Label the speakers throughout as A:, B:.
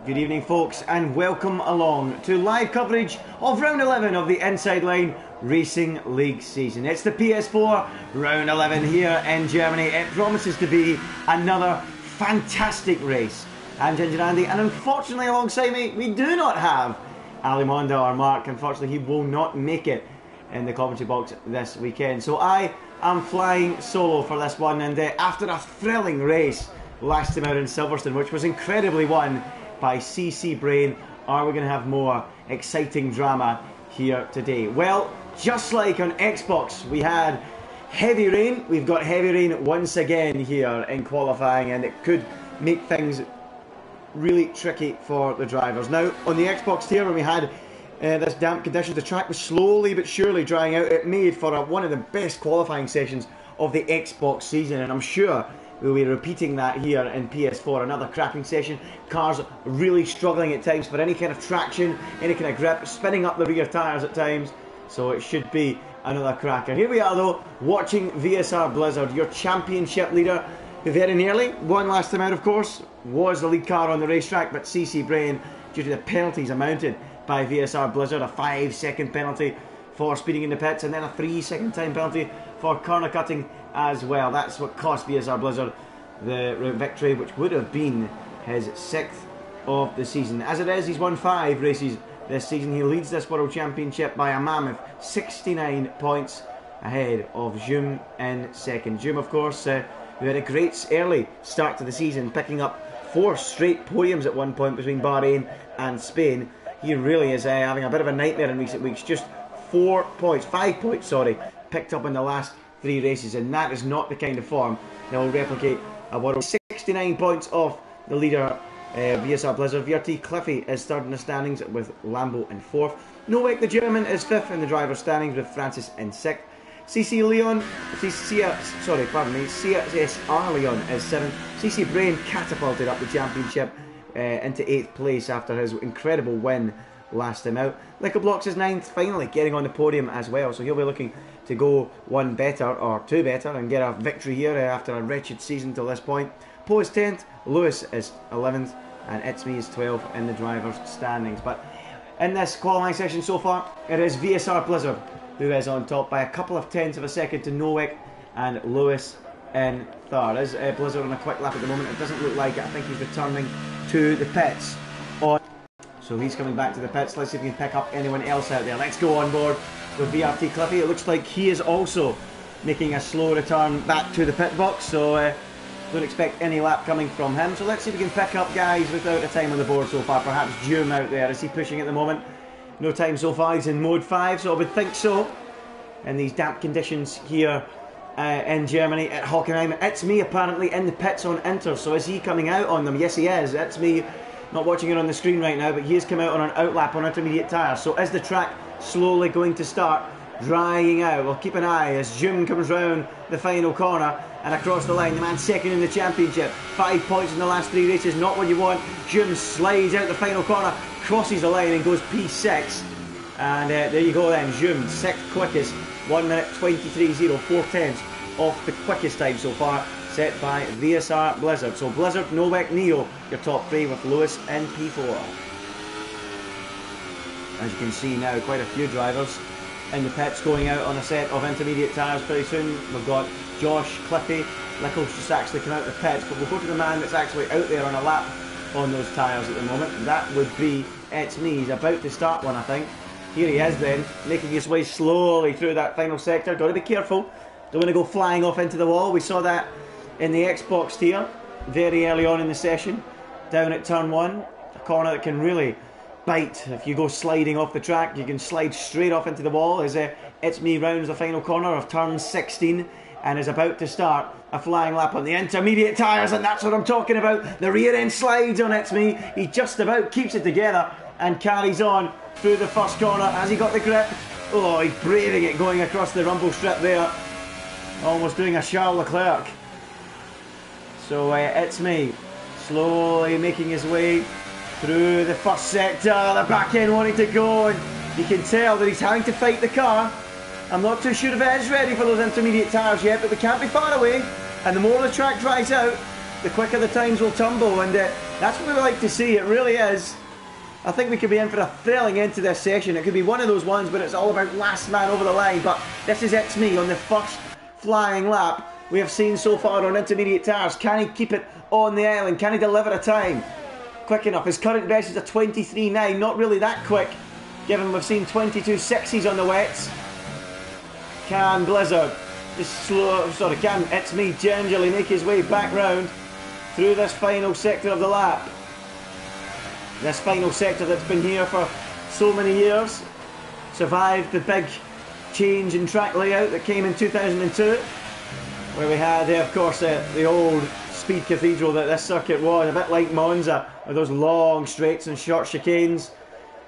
A: Good evening folks and welcome along to live coverage of round 11 of the Inside Line Racing League season. It's the PS4 round 11 here in Germany. It promises to be another fantastic race. I'm Ginger Andy and unfortunately alongside me we do not have Ali Monda or Mark. Unfortunately he will not make it in the commentary box this weekend. So I am flying solo for this one, and after a thrilling race last time out in Silverstone, which was incredibly won by CC Brain, are we going to have more exciting drama here today? Well, just like on Xbox we had heavy rain, we've got heavy rain once again here in qualifying, and it could make things really tricky for the drivers. Now on the Xbox tier, when we had this damp conditions, the track was slowly but surely drying out. It made for one of the best qualifying sessions of the Xbox season, and I'm sure we'll be repeating that here in PS4. Another cracking session. Cars really struggling at times for any kind of traction, any kind of grip, spinning up the rear tyres at times. So it should be another cracker. Here we are though, watching VSR Blizzard, your championship leader, who very nearly won last time out of course, was the lead car on the racetrack, but CC Brain, due to the penalties amounted by VSR Blizzard, a 5-second penalty for speeding in the pits, and then a 3-second time penalty for corner cutting as well. That's what cost VSR Blizzard the victory, which would have been his 6th of the season. As it is, he's won 5 races this season. He leads this World Championship by a mammoth 69 points ahead of Jum in second. Jum, of course, who had a great early start to the season, picking up 4 straight podiums at one point between Bahrain and Spain. He really is having a bit of a nightmare in recent weeks. Just 5 points, picked up in the last 3 races, and that is not the kind of form that will replicate a world. 69 points off the leader, VSR Blizzard. VRT Cliffy is third in the standings with Lambo in 4th. Nowak the German is 5th in the driver's standings with Francis in 6th. CSR Leon is 7th. CC Brain catapulted up the championship into 8th place after his incredible win last time out. Liquor Blocks is 9th, finally getting on the podium as well, so he'll be looking to go 1 better or 2 better and get a victory here after a wretched season till this point. Poe is 10th, Lewis is 11th, and It's Me is 12th in the drivers' standings. But in this qualifying session so far, it is VSR Blizzard who is on top by a couple of tenths of a second to Nowak and Lewis in 3rd. Is Blizzard on a quick lap at the moment? It doesn't look like it. I think he's returning to the pits. So he's coming back to the pits. Let's see if we can pick up anyone else out there. Let's go on board with VRT Cliffy. It looks like he is also making a slow return back to the pit box, so don't expect any lap coming from him. So let's see if we can pick up guys without a time on the board so far. Perhaps Jum out there. Is he pushing at the moment? No time so far. He's in mode 5, so I would think so. In these damp conditions here in Germany at Hockenheim. It's Me apparently in the pits on Inter, so is he coming out on them? Yes he is. It's Me, not watching it on the screen right now, but he has come out on an outlap on intermediate tyres. So is the track slowly going to start drying out? We'll keep an eye as Jum comes round the final corner and across the line. The man second in the championship, 5 points in the last 3 races, not what you want. Jum slides out the final corner, crosses the line and goes P6, and there you go then. Jum 6th quickest, 1 minute 23.0, 4 tenths off the quickest time so far set by VSR Blizzard. So Blizzard, Nowak, Neo, your top 3 with Lewis in P4. As you can see now, quite a few drivers in the pits going out on a set of intermediate tyres pretty soon. We've got Josh, Cliffy, Lickles just actually come out of the pits, but we'll go to the man that's actually out there on a lap on those tyres at the moment, and that would be It's Me. He's about to start one, I think. Here he is then, making his way slowly through that final sector. Got to be careful, don't want to go flying off into the wall. We saw that in the Xbox tier very early on in the session, down at turn 1, a corner that can really bite. If you go sliding off the track, you can slide straight off into the wall. As It's Me rounds the final corner of turn 16 and is about to start a flying lap on the intermediate tyres, and that's what I'm talking about. The rear end slides on It's Me. He just about keeps it together and carries on through the first corner. Has he got the grip? Oh, he's braving it, going across the rumble strip there, almost doing a Charles Leclerc. So It's Me slowly making his way through the first sector, the back end wanting to go, and you can tell that he's having to fight the car. I'm not too sure if it is ready for those intermediate tyres yet, but we can't be far away, and the more the track dries out, the quicker the times will tumble, and That's what we like to see, it really is. I think we could be in for a thrilling end to this session. It could be one of those ones where it's all about last man over the line, but this is It's Me on the first flying lap we have seen so far on intermediate tyres. Can he keep it on the island? Can he deliver a time quick enough? His current best is a 23.9, not really that quick, given we've seen 22.6s on the wets. Can Blizzard can It's Me gingerly make his way back round through this final sector of the lap? This final sector that's been here for so many years, survived the big change in track layout that came in 2002, where we had, of course, the old speed cathedral that this circuit was, a bit like Monza, with those long straights and short chicanes.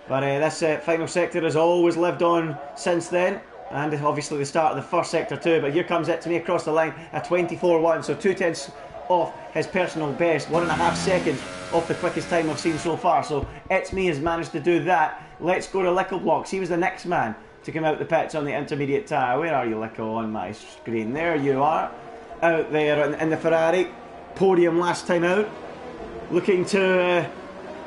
A: But this final sector has always lived on since then, and obviously the start of the first sector too. But here comes It's Me across the line, a 24.1, so 2/10 off his personal best, 1.5 seconds off the quickest time I've seen so far. So It's Me has managed to do that. Let's go to Lickle Blocks. He was the next man to come out the pits on the intermediate tyre. Where are you, Lickle, on my screen? There you are, out there in the Ferrari. Podium last time out. Looking to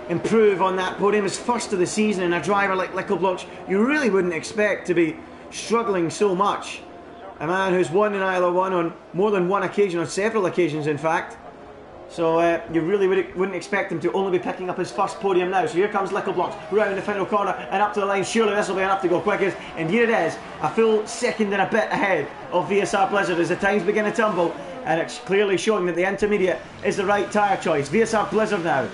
A: improve on that podium. His first of the season, and a driver like Lickle Blocks you really wouldn't expect to be struggling so much. A man who's won in ILR1 on more than one occasion, on several occasions in fact. So you really wouldn't expect him to only be picking up his first podium now. So here comes Lickle Blocks round the final corner and up to the line. Surely this will be enough to go quickest. And here it is, a full second and a bit ahead of VSR Blizzard as the times begin to tumble. And it's clearly showing that the intermediate is the right tyre choice. VSR Blizzard now,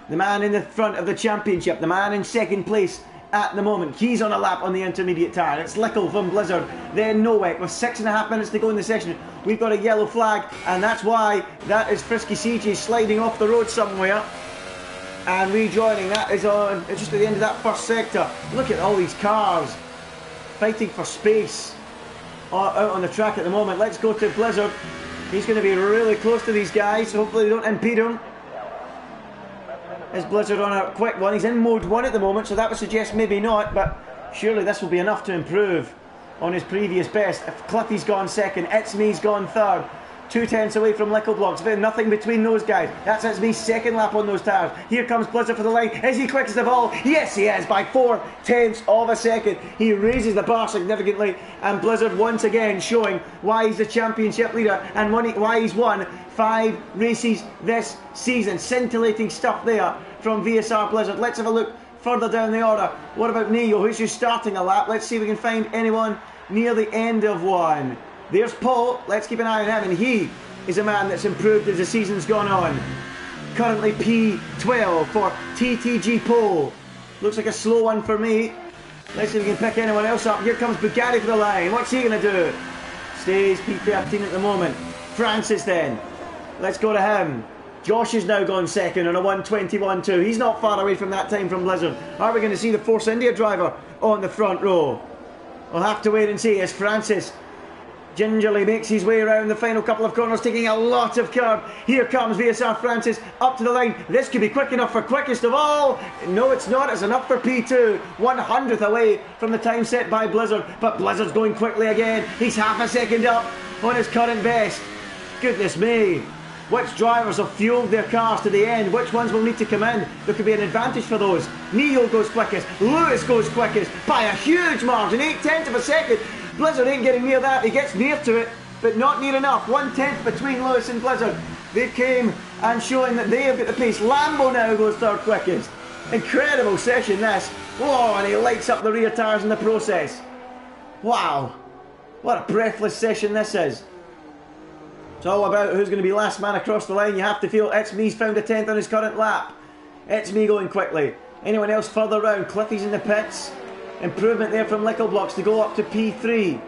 A: the man in the front of the championship, the man in second place at the moment. He's on a lap on the intermediate tyre. It's Lickle from Blizzard, then Nowek with 6.5 minutes to go in the session. We've got a yellow flag, and that's why that is Frisky CG sliding off the road somewhere and rejoining. That is on just at the end of that first sector. Look at all these cars fighting for space out on the track at the moment. Let's go to Blizzard. He's going to be really close to these guys, so hopefully they don't impede him. Is Blizzard on a quick one? He's in mode 1 at the moment, so that would suggest maybe not, but surely this will be enough to improve on his previous best. If Cliffy's gone second, It's Me's gone third. 2/10 away from Lickle Blocks, but nothing between those guys. That's It's Me's second lap on those tyres. Here comes Blizzard for the line. Is he quickest of all? Yes, he is, by 4/10 of a second. He raises the bar significantly, and Blizzard once again showing why he's the championship leader and why he's won 5 races this season. Scintillating stuff there from VSR Blizzard. Let's have a look further down the order. What about Neo, who's just starting a lap? Let's see if we can find anyone near the end of one. There's Paul, let's keep an eye on him, and he is a man that's improved as the season's gone on. Currently P12 for TTG Paul. Looks like a slow one for me. Let's see if we can pick anyone else up. Here comes Bugatti for the line. What's he going to do? Stays P13 at the moment. Francis then. Let's go to him. Josh has now gone second on a 1:21.2. He's not far away from that time from Blizzard. Are we going to see the Force India driver on the front row? We'll have to wait and see as Francis gingerly makes his way around the final couple of corners, taking a lot of curb. Here comes VSR Francis up to the line. This could be quick enough for quickest of all. No, it's not. It's enough for P2. 100th away from the time set by Blizzard. But Blizzard's going quickly again. He's half a second up on his current best. Goodness me. Which drivers have fueled their cars to the end? Which ones will need to come in? There could be an advantage for those. Neo goes quickest. Lewis goes quickest by a huge margin. 8/10 of a second. Blizzard ain't getting near that. He gets near to it, but not near enough. 1/10 between Lewis and Blizzard. They came and showing that they have got the pace. Lambo now goes third quickest. Incredible session this. Whoa, and he lights up the rear tyres in the process. Wow. What a breathless session this is. It's all about who's going to be last man across the line. You have to feel It's Me's found a 10th on his current lap. It's Me going quickly. Anyone else further round? Cliffy's in the pits. Improvement there from Lickle Blocks to go up to P3.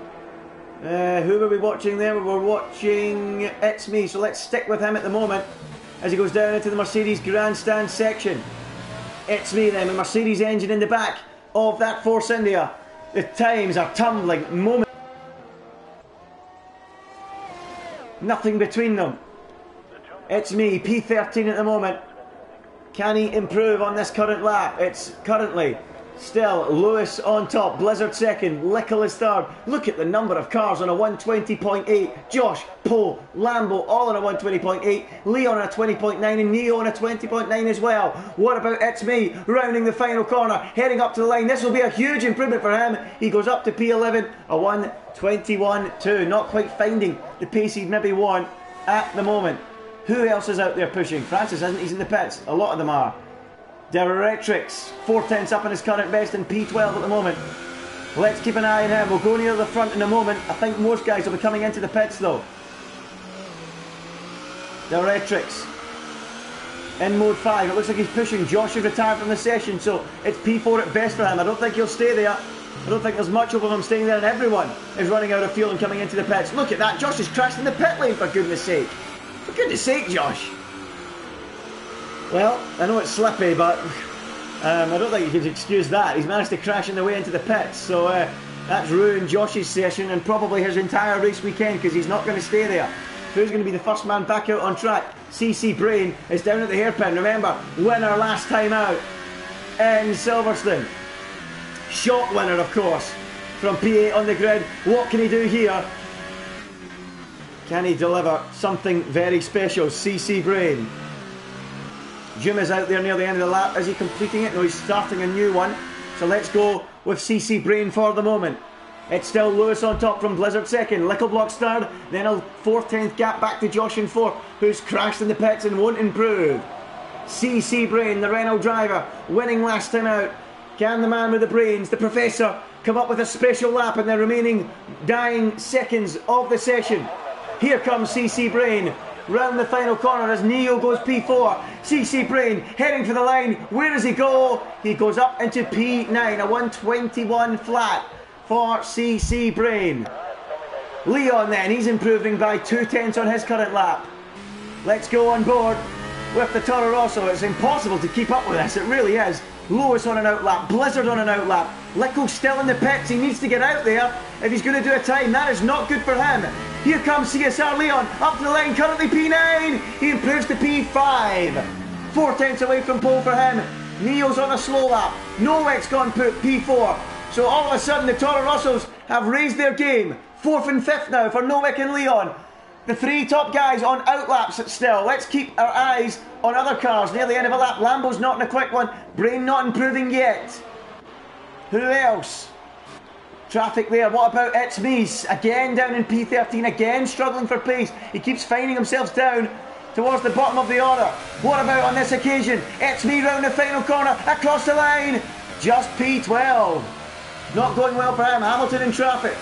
A: Who were we watching there? We were watching It's Me, so let's stick with him at the moment as he goes down into the Mercedes grandstand section. It's Me then, with Mercedes engine in the back of that Force India. The times are tumbling. Nothing between them. It's Me, P13 at the moment. Can he improve on this current lap? It's currently Still, Lewis on top, Blizzard second, Lickle is third. Look at the number of cars on a 120.8. Josh, Poe, Lambo, all on a 120.8. Leon on a 20.9 and Neo on a 20.9 as well. What about It's Me, rounding the final corner, heading up to the line. This will be a huge improvement for him. He goes up to P11, a 121.2. Not quite finding the pace he'd maybe want at the moment. Who else is out there pushing? Francis isn't, he's in the pits. A lot of them are. Directrix, 4/10 up in his current best in P12 at the moment. Let's keep an eye on him. We'll go near the front in a moment. I think most guys will be coming into the pits though. Directrix in mode 5. It looks like he's pushing. Josh has retired from the session, so it's P4 at best for him. I don't think he'll stay there. I don't think there's much hope of him staying there, and everyone is running out of fuel and coming into the pits. Look at that. Josh has crashed in the pit lane, for goodness sake. For goodness sake, Josh. Well, I know it's slippy, but I don't think you can excuse that. He's managed to crash on the way into the pits, so that's ruined Josh's session and probably his entire race weekend, because he's not going to stay there. Who's going to be the first man back out on track? CC Brain is down at the hairpin. Remember, winner last time out in Silverstone. Shock winner, of course, from P8 on the grid. What can he do here? Can he deliver something very special? CC Brain. Jim is out there near the end of the lap. Is he completing it? No, he's starting a new one. So let's go with CC Brain for the moment. It's still Lewis on top from Blizzard second. Lickleblock's third. Then a 4/10 gap back to Josh in fourth, who's crashed in the pits and won't improve. CC Brain, the Renault driver, winning last time out. Can the man with the brains, the professor, come up with a special lap in the remaining dying seconds of the session? Here comes CC Brain. Round the final corner as Neo goes P4. CC Brain heading for the line. Where does he go? He goes up into P9, a 121 flat for CC Brain. Leon then, he's improving by 2/10 on his current lap. Let's go on board with the Toro Rosso. It's impossible to keep up with this, it really is. Lewis on an outlap, Blizzard on an outlap. Lickle's still in the pits, he needs to get out there if he's going to do a time. That is not good for him. Here comes CSR Leon, up to the line, currently P9. He improves to P5. 4/10 away from pole for him. Neo's on a slow lap. Nowick's gone P4. So all of a sudden the Toro Rossos have raised their game. 4th and 5th now for Nowick and Leon. The three top guys on outlaps still. Let's keep our eyes on other cars near the end of a lap. Lambo's not in a quick one. Brain not improving yet. Who else? Traffic there. What about It's Me's? Again down in P13. Again struggling for pace. He keeps finding himself down towards the bottom of the order. What about on this occasion? It's Me round the final corner. Across the line. Just P12. Not going well for him. Hamilton in traffic.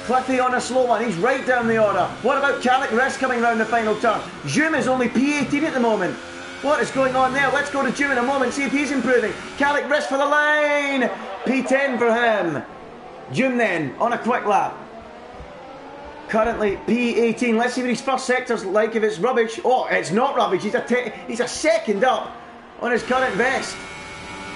A: Cliffy on a slow one, he's right down the order. What about Calic Rest coming round the final turn? Jim is only P18 at the moment. What is going on there? Let's go to Jim in a moment, see if he's improving. Calic Rest for the line! P10 for him. Jim then, on a quick lap. Currently P18. Let's see what his first sector's like, if it's rubbish. Oh, it's not rubbish, he's a second up on his current vest.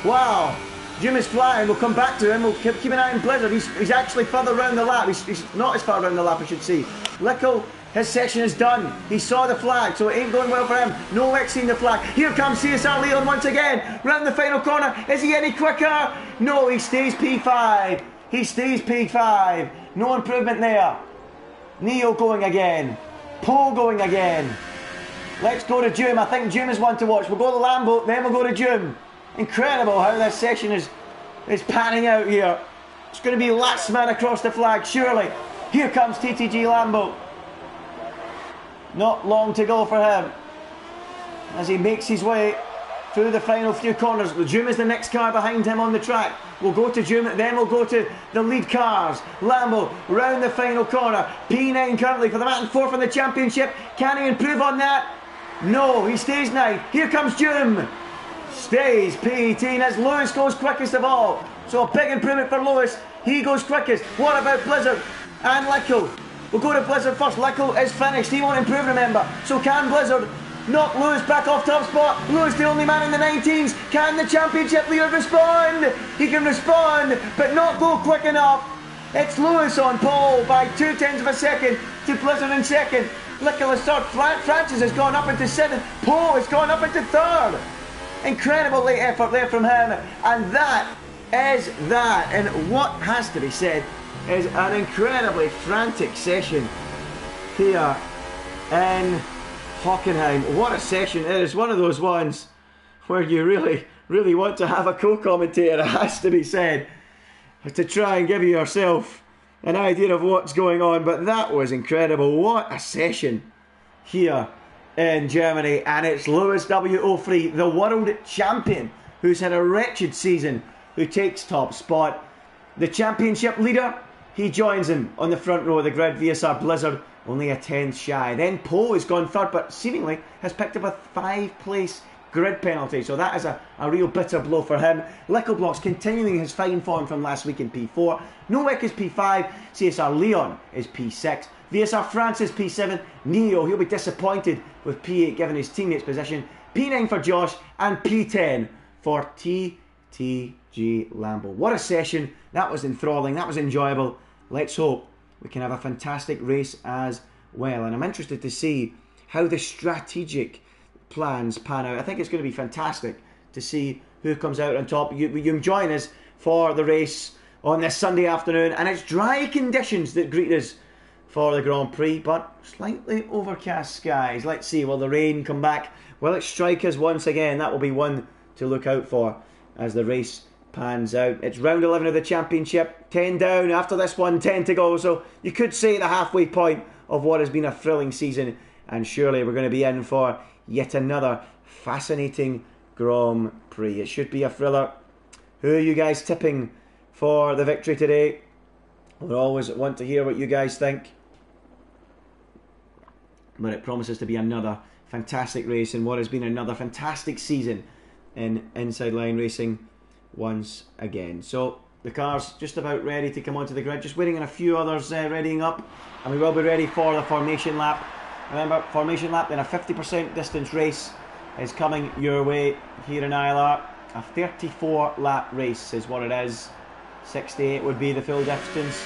A: Wow. Jim is flying, we'll come back to him, we'll keep an eye on Blizzard. He's actually further round the lap, he's not as far round the lap I should say. Lickle, his session is done. He saw the flag, so it ain't going well for him. Nowick seen the flag. Here comes CSR Leon once again, round the final corner. Is he any quicker? No, he stays P5. He stays P5. No improvement there. Neo going again. Poe going again. Let's go to Jim. I think Jim is one to watch. We'll go to Lambo, then we'll go to Jim. Incredible how this session is panning out here. It's going to be last man across the flag, surely. Here comes TTG Lambo. Not long to go for him as he makes his way through the final few corners. Jim is the next car behind him on the track. We'll go to Jim, then we'll go to the lead cars. Lambo round the final corner. P9 currently for the man 4th in the championship. Can he improve on that? No, he stays 9th. Here comes Jim. Stays P18 as Lewis goes quickest of all. So a big improvement for Lewis. He goes quickest. What about Blizzard and Lickle? We'll go to Blizzard first. Lickle is finished. He won't improve, remember. So can Blizzard knock Lewis back off top spot? Lewis the only man in the 19s. Can the championship leader respond? He can respond, but not go quick enough. It's Lewis on pole by 2/10 of a second to Blizzard in second. Lickle is third. Francis has gone up into 7th. Poe has gone up into 3rd. Incredible late effort there from him, and that is that? And what has to be said is an incredibly frantic session here in Hockenheim. What a session it is. One of those ones where you really want to have a co-commentator, it has to be said, to try and give you yourself an idea of what's going on. But that was incredible. What a session here in Germany. And it's Lewis W. O'Free, the world champion, who's had a wretched season, who takes top spot. The championship leader, he joins him on the front row of the grid. VSR Blizzard only a 10th shy. Then Poe has gone third, but seemingly has picked up a 5th-place grid penalty, so that is a real bitter blow for him. Lickelblocks continuing his fine form from last week in P4. Nowick is P5, CSR Leon is P6, VSR France is P7, Neo, he'll be disappointed with P8 given his teammates' position, P9 for Josh, and P10 for TTG Lambo. What a session, that was enthralling, that was enjoyable. Let's hope we can have a fantastic race as well, and I'm interested to see how the strategic plans pan out. I think it's going to be fantastic to see who comes out on top. You join us for the race on this Sunday afternoon, and it's dry conditions that greet us for the Grand Prix, but slightly overcast skies. Let's see, will the rain come back? Will it strike us once again? That will be one to look out for as the race pans out. It's round 11 of the championship, 10 down after this one, 10 to go, so you could say the halfway point of what has been a thrilling season, and surely we're going to be in for yet another fascinating Grand Prix. It should be a thriller. Who are you guys tipping for the victory today? We always want to hear what you guys think. But it promises to be another fantastic race in what has been another fantastic season in Inside Line Racing once again. So the car's just about ready to come onto the grid. Just waiting on a few others readying up. And we will be ready for the formation lap. Remember, formation lap, then a 50% distance race is coming your way here in ILR. A 34 lap race is what it is. 68 would be the full distance.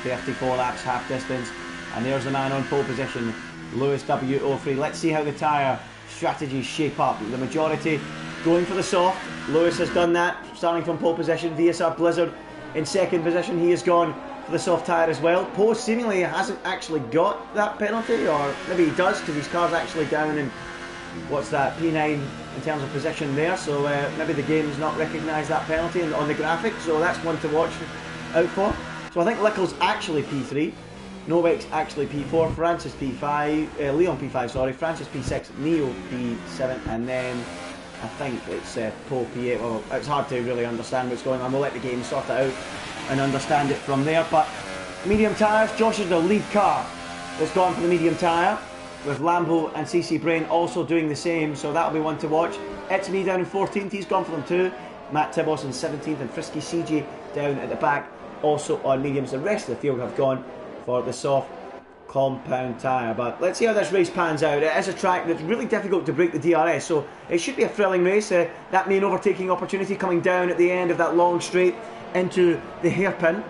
A: 34 laps, half distance. And there's the man on pole position, Lewis W. O'Free. Let's see how the tyre strategies shape up. The majority going for the soft. Lewis has done that, starting from pole position. VSR Blizzard in second position. He has gone for the soft tyre as well. Poe seemingly hasn't actually got that penalty, or maybe he does because his car's actually down in, what's that, P9 in terms of position there, so maybe the game's not recognised that penalty on the graphic, so that's one to watch out for. So I think Lickle's actually P3, Nowick's actually P4, Francis P5, Leon P5 sorry, Francis P6, Neo P7, and then I think it's Poe P8. Well, it's hard to really understand what's going on. We'll let the game sort it out and understand it from there. But medium tyres, Josh is the lead car that's gone for the medium tyre, with Lambo and CC Brain also doing the same, so that'll be one to watch. It's me down in 14th, he's gone for them too. Matt Tibos in 17th, and Frisky CG down at the back, also on mediums. The rest of the field have gone for the soft compound tyre. But let's see how this race pans out. It is a track that's really difficult to break the DRS, so it should be a thrilling race. That main overtaking opportunity coming down at the end of that long straight into the hairpin.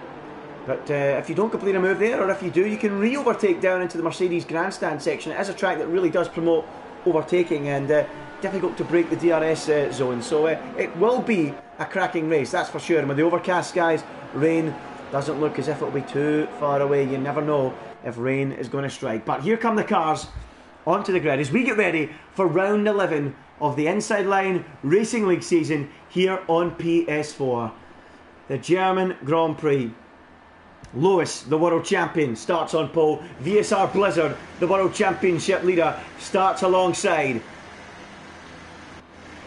A: But if you don't complete a move there, or if you do, you can re-overtake down into the Mercedes grandstand section. It is a track that really does promote overtaking, and difficult to break the DRS zone. So it will be a cracking race, that's for sure. And with the overcast skies, rain doesn't look as if it'll be too far away. You never know if rain is going to strike. But here come the cars onto the grid as we get ready for round 11 of the Inside Line Racing League season here on PS4. The German Grand Prix. Lewis, the world champion, starts on pole. VSR Blizzard, the world championship leader, starts alongside.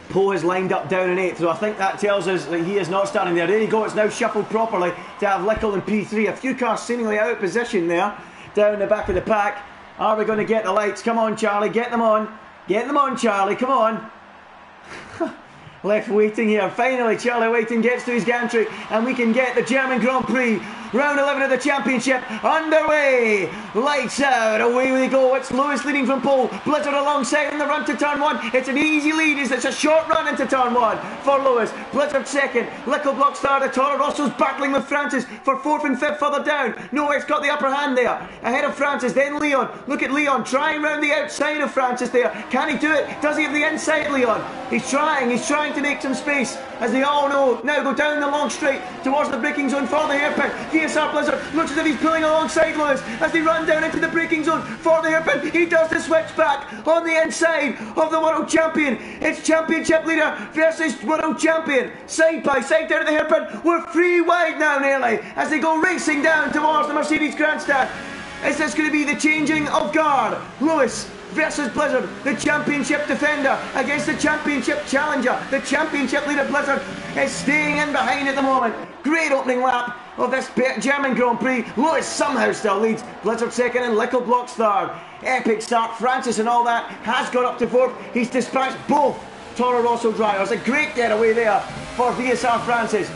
A: Poe is lined up down in 8th, so I think that tells us that he is not starting there. There you go, it's now shuffled properly to have Lickle in P3. A few cars seemingly out of position there, down the back of the pack. Are we going to get the lights? Come on, Charlie, get them on. Get them on, Charlie, come on. Left waiting here. Finally, Charlie Whiting gets to his gantry, and we can get the German Grand Prix Round 11 of the championship underway. Lights out, away we go. It's Lewis leading from pole. Blizzard alongside in the run to turn 1. It's an easy lead as it's a short run into turn 1 for Lewis. Blizzard second. Little Block started. Toro Rosso's battling with Francis for 4th and 5th further down. Noak's got the upper hand there. Ahead of Francis, then Leon. Look at Leon trying round the outside of Francis there. Can he do it? Does he have the inside, Leon? He's trying to make some space. As they all know, now go down the long straight towards the braking zone for the hairpin. VSR Blizzard looks as if he's pulling alongside Lewis as they run down into the braking zone for the hairpin. He does the switch back on the inside of the world champion. It's championship leader versus world champion. Side by side down at the hairpin. We're 3 wide now nearly as they go racing down towards the Mercedes grandstand. Is this going to be the changing of guard? Lewis versus Blizzard, the championship defender against the championship challenger. The championship leader Blizzard is staying in behind at the moment. Great opening lap of this German Grand Prix. Lewis somehow still leads. Blizzard second and Little Block's third. Epic start. Francis and all that has got up to 4th. He's dispatched both Toro Rosso drivers. A great getaway there for VSR Francis.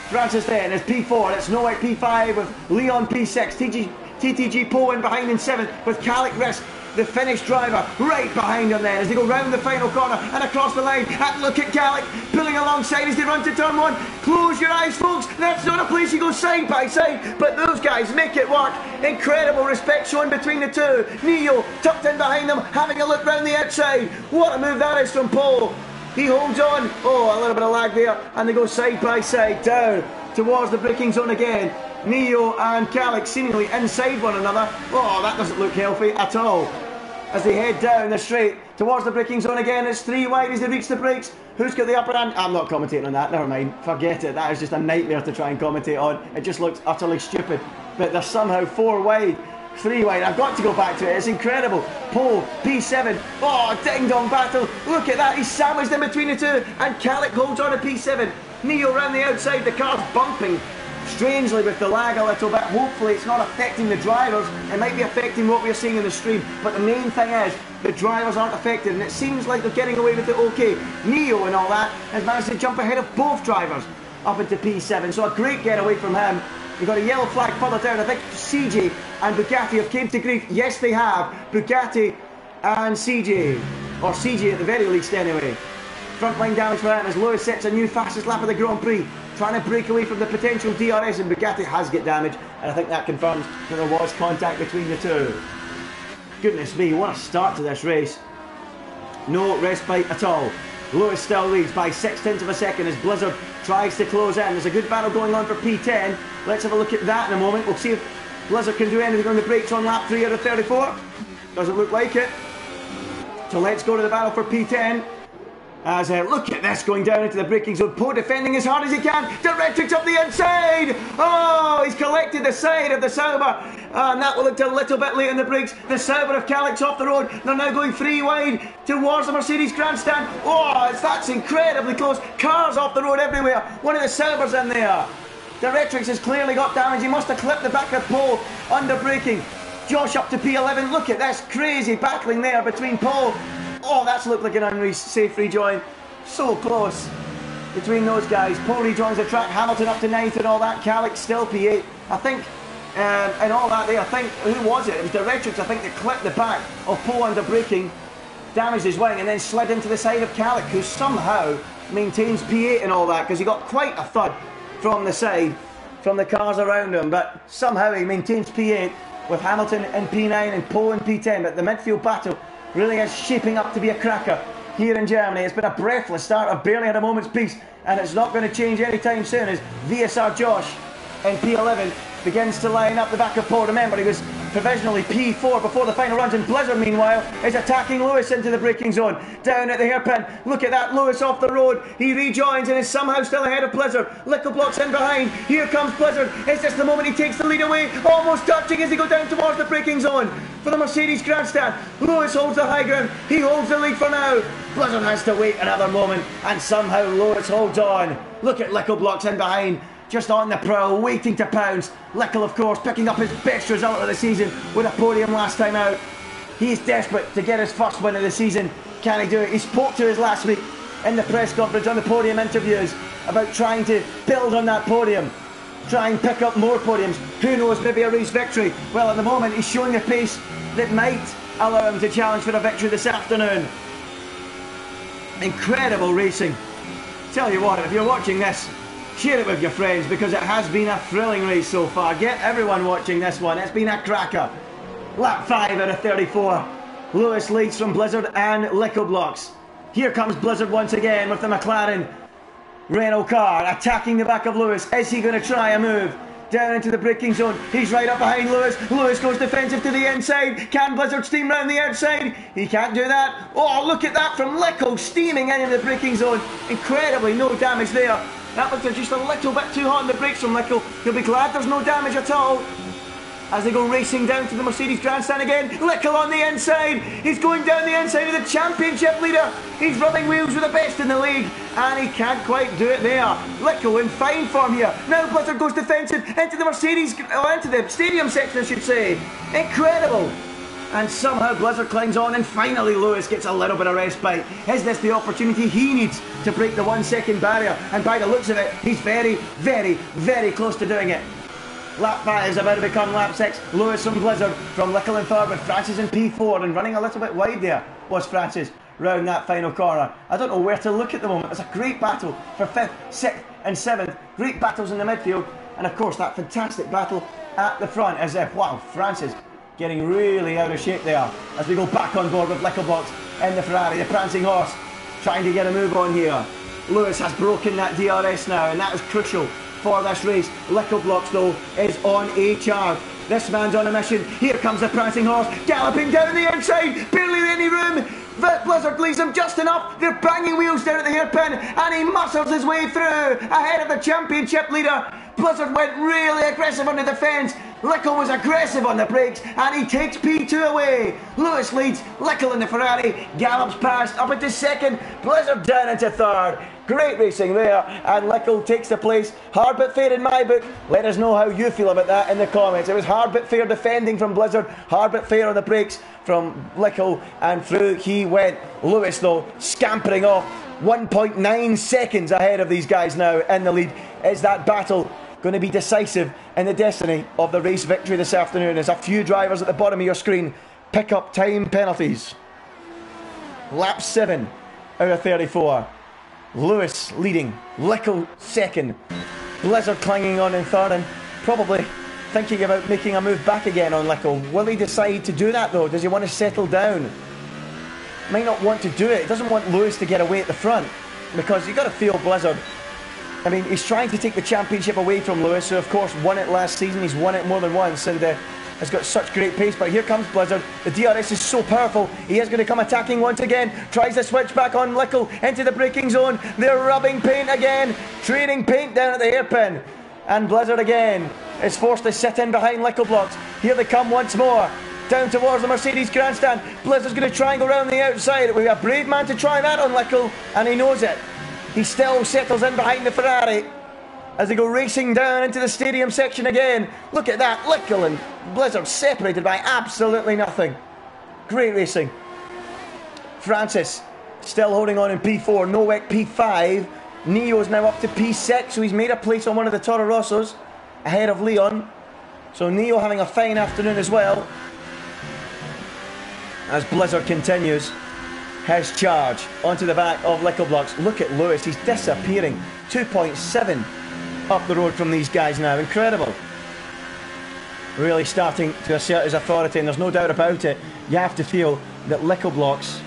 A: Francis then is P4. It's Noak P5 with Leon P6. TTG Poe in behind in 7th with Calic Risk, the Finnish driver, right behind him then as they go round the final corner and across the line. And look at Calic pulling alongside as they run to turn 1. Close your eyes, folks. That's not a place you go side by side, but those guys make it work. Incredible respect shown between the two. Neo tucked in behind them, having a look round the outside. What a move that is from Poe. He holds on. Oh, a little bit of lag there, and they go side by side down towards the braking zone again. Neo and Calic seemingly inside one another. Oh, that doesn't look healthy at all. As they head down the straight towards the braking zone again, it's 3 wide as they reach the brakes. Who's got the upper hand? I'm not commentating on that, never mind. Forget it, that is just a nightmare to try and commentate on. It just looks utterly stupid. But they're somehow 4 wide, 3 wide. I've got to go back to it, it's incredible. Poe, P7, oh, ding-dong battle. Look at that, he's sandwiched in between the two. And Calic holds on to P7. Neo round the outside, the car's bumping strangely with the lag a little bit. Hopefully it's not affecting the drivers. It might be affecting what we're seeing in the stream, but the main thing is the drivers aren't affected, and it seems like they're getting away with it okay. Neo and all that has managed to jump ahead of both drivers up into P7, so a great getaway from him. We've got a yellow flag further down. I think CJ and Bugatti have came to grief. Yes, they have. Bugatti and CJ, or CJ at the very least anyway. Frontline damage for him as Lewis sets a new fastest lap of the Grand Prix, trying to break away from the potential DRS, and Bugatti has got damage, and I think that confirms that there was contact between the two. Goodness me, what a start to this race. No respite at all. Lewis still leads by 0.6 of a second as Blizzard tries to close in. There's a good battle going on for P10. Let's have a look at that in a moment. We'll see if Blizzard can do anything on the brakes on lap 3 out of 34. Doesn't look like it. So let's go to the battle for P10. As look at this going down into the braking zone. Poe defending as hard as he can. Directrix up the inside. Oh, he's collected the side of the Sauber. And that will look a little bit late in the brakes. The Sauber of Calic's off the road. They're now going 3 wide towards the Mercedes grandstand. Oh, that's incredibly close. Cars off the road everywhere. One of the Saubers in there. Directrix has clearly got damage. He must have clipped the back of Poe under braking. Josh up to P11. Look at this crazy battling there between Poe. Oh, that's looked like an unsafe rejoin. So close between those guys. Poe rejoins the track. Hamilton up to 9th and all that. Calic still P8. I think, and all that there, I think, who was it? It was Directrix, I think, that clipped the back of Poe under braking, damaged his wing, and then slid into the side of Calic, who somehow maintains P8 and all that, because he got quite a thud from the side, from the cars around him, but somehow he maintains P8 with Hamilton in P9 and Poe in P10. But the midfield battle really is shaping up to be a cracker here in Germany. It's been a breathless start. I've barely had a moment's peace, and it's not going to change anytime soon as VSR Josh in P11 begins to line up the back of Poe. Remember, he was provisionally P4 before the final runs, and Blizzard meanwhile is attacking Lewis into the braking zone down at the hairpin. Look at that, Lewis off the road. He rejoins and is somehow still ahead of Blizzard. Little Block's in behind. Here comes Blizzard. Is this the moment he takes the lead away? Almost touching as they go down towards the braking zone for the Mercedes grandstand. Lewis holds the high ground. He holds the lead for now. Blizzard has to wait another moment, and somehow Lewis holds on. Look at Little Block's in behind, just on the prowl, waiting to pounce. Little, of course, picking up his best result of the season with a podium last time out. He's desperate to get his first win of the season. Can he do it? He spoke to us last week in the press conference on the podium interviews about trying to build on that podium. try and pick up more podiums. Who knows, maybe a race victory. Well, at the moment, he's showing a pace that might allow him to challenge for a victory this afternoon. Incredible racing. Tell you what, if you're watching this, share it with your friends, because it has been a thrilling race so far. Get everyone watching this one. It's been a cracker. Lap 5 out of 34. Lewis leads from Blizzard and Lickle Blocks. Here comes Blizzard once again with the McLaren Renault car attacking the back of Lewis. Is he going to try a move down into the braking zone? He's right up behind Lewis. Lewis goes defensive to the inside. Can Blizzard steam round the outside? He can't do that. Oh, look at that from Lickle, steaming into the braking zone. Incredibly, no damage there. That looked just a little bit too hot on the brakes from Lickle. He'll be glad there's no damage at all. As they go racing down to the Mercedes grandstand again, Lickle on the inside. He's going down the inside of the championship leader. He's rubbing wheels with the best in the league, and he can't quite do it there. Lickle in fine form here. Now Blizzard goes defensive into the Mercedes, or into the stadium section, I should say. Incredible. And somehow Blizzard climbs on, and finally Lewis gets a little bit of respite. Is this the opportunity he needs to break the 1 second barrier? And by the looks of it, he's very, very, very close to doing it. Lap 5 is about to become lap 6. Lewis from Blizzard, from Lickle and third, with Francis in P4, and running a little bit wide there was Francis round that final corner. I don't know where to look at the moment. It's a great battle for 5th, 6th and 7th. Great battles in the midfield, and of course that fantastic battle at the front, as if, wow, Francis getting really out of shape there as we go back on board with Lickle Blocks in the Ferrari, the prancing horse, trying to get a move on here. Lewis has broken that DRS now, and that is crucial for this race. Lickle Blocks though is on a charge. This man's on a mission. Here comes the prancing horse, galloping down the inside, barely any room. Blizzard leaves him just enough. They're banging wheels down at the hairpin, and he muscles his way through ahead of the championship leader. Blizzard went really aggressive under the fence. Lickle was aggressive on the brakes, and he takes P2 away. Lewis leads. Lickle in the Ferrari gallops past up into second. Blizzard down into third. Great racing there, and Lickle takes the place. Hard but fair in my book. Let us know how you feel about that in the comments. It was hard but fair defending from Blizzard, hard but fair on the brakes from Lickle, and through he went. Lewis though scampering off 1.9 seconds ahead of these guys now in the lead. Is that battle going to be decisive in the destiny of the race victory this afternoon? There's a few drivers at the bottom of your screen. Pick up time penalties. Lap 7 out of 34. Lewis leading, Lickle second, Blizzard clanging on in third, and probably thinking about making a move back again on Lickle. Will he decide to do that though? Does he want to settle down? Might not want to do it. He doesn't want Lewis to get away at the front, because you've got to feel Blizzard. I mean, he's trying to take the championship away from Lewis, who of course won it last season. He's won it more than once, and has got such great pace. But here comes Blizzard. The DRS is so powerful. He is going to come attacking once again. Tries to switch back on Lickle into the braking zone. They're rubbing paint again, trading paint down at the hairpin, and Blizzard again is forced to sit in behind Lickle Blocks. Here they come once more, down towards the Mercedes grandstand. Blizzard's going to try and go around the outside. It would be a brave man to try that on Lickle, and he knows it. He still settles in behind the Ferrari as they go racing down into the stadium section again. Look at that, Lickle and Blizzard separated by absolutely nothing. Great racing. Francis still holding on in P4, Nowak P5. Neo's now up to P6, so he's made a place on one of the Toro Rossos ahead of Leon. So Neo having a fine afternoon as well, as Blizzard continues his charge onto the back of Lickle Blocks. Look at Lewis, he's disappearing. 2.7 up the road from these guys now. Incredible. Really starting to assert his authority, and there's no doubt about it. You have to feel that Lickle Blocks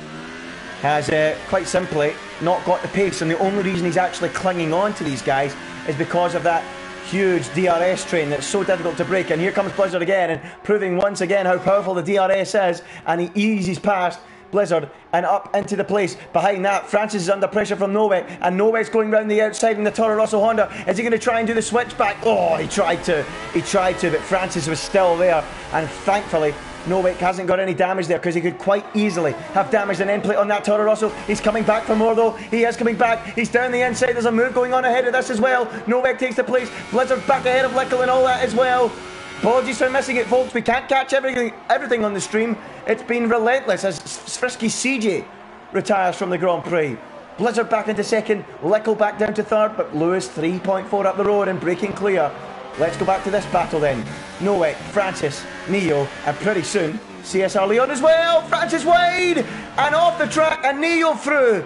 A: has quite simply not got the pace, and the only reason he's actually clinging on to these guys is because of that huge DRS train that's so difficult to break. And here comes Blizzard again, and proving once again how powerful the DRS is, and he eases past Blizzard and up into the place. Behind that, Francis is under pressure from Nowak, and Nowak's going round the outside in the Toro Rosso Honda. Is he going to try and do the switchback? Oh, he tried to, but Francis was still there, and thankfully Nowak hasn't got any damage there, because he could quite easily have damaged an end plate on that Toro Rosso. He's coming back for more though. He is coming back. He's down the inside. There's a move going on ahead of this as well. Nowak takes the place. Blizzard's back ahead of Lickle and all that as well. Apologies for missing it, folks. We can't catch everything on the stream. It's been relentless as Frisky CJ retires from the Grand Prix. Blizzard back into second, Lickle back down to third, but Lewis 3.4 up the road and breaking clear. Let's go back to this battle then. Nowak, Francis, Neo, and pretty soon, CSR Leon as well. Francis wide and off the track, and Neo through.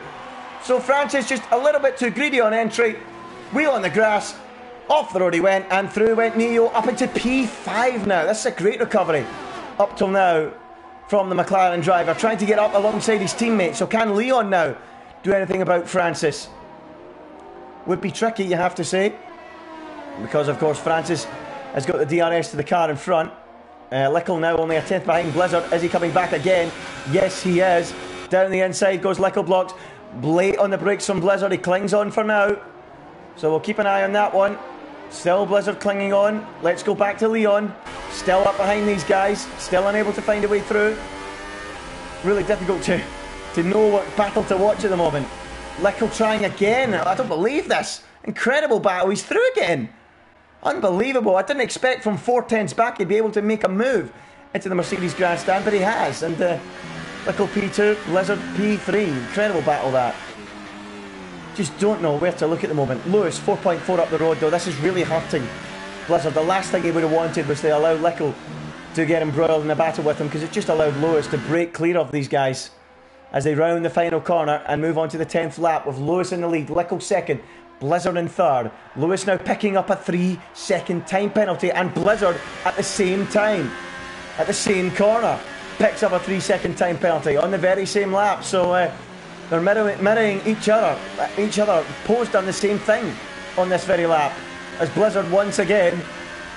A: So Francis just a little bit too greedy on entry. Wheel on the grass. Off the road he went, and through went Neo up into P5 now. This is a great recovery up till now from the McLaren driver, trying to get up alongside his teammates. So can Leon now do anything about Francis? Would be tricky, you have to say, because of course Francis has got the DRS to the car in front. Lickle now only a 10th behind Blizzard. Is he coming back again? Yes, he is. Down the inside goes Lickle, blocked. Late on the brakes from Blizzard. He clings on for now, so we'll keep an eye on that one. Still Blizzard clinging on. Let's go back to Leon. Still up behind these guys. Still unable to find a way through. Really difficult to know what battle to watch at the moment. Lickle trying again. I don't believe this. Incredible battle. He's through again. Unbelievable. I didn't expect from 4 tenths back he'd be able to make a move into the Mercedes grandstand, but he has. And Lickle P2, Blizzard P3. Incredible battle that. Just don't know where to look at the moment. Lewis 4.4 up the road though. This is really hurting Blizzard. The last thing he would have wanted was to allow Lickle to get embroiled in a battle with him, because it just allowed Lewis to break clear of these guys as they round the final corner and move on to the 10th lap with Lewis in the lead, Lickle second, Blizzard in third. Lewis now picking up a 3-second time penalty, and Blizzard at the same time, at the same corner, picks up a 3-second time penalty on the very same lap. So they're mirroring each other. Post done the same thing on this very lap, as Blizzard once again,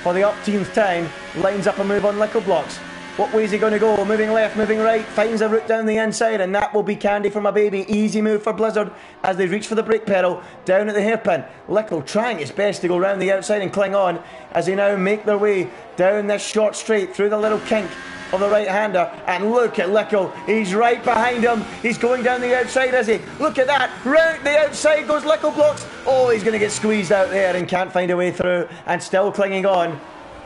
A: for the upteenth time, lines up a move on Lickle blocks. What way is he going to go? Moving left, moving right, finds a route down the inside, and that will be candy for my baby. Easy move for Blizzard as they reach for the brake pedal down at the hairpin. Lickle trying his best to go round the outside and cling on as they now make their way down this short straight through the little kink of the right-hander. And look at Lickle, he's right behind him. He's going down the outside, is he? Look at that, round the outside goes Lickle blocks. Oh, he's going to get squeezed out there and can't find a way through, and still clinging on.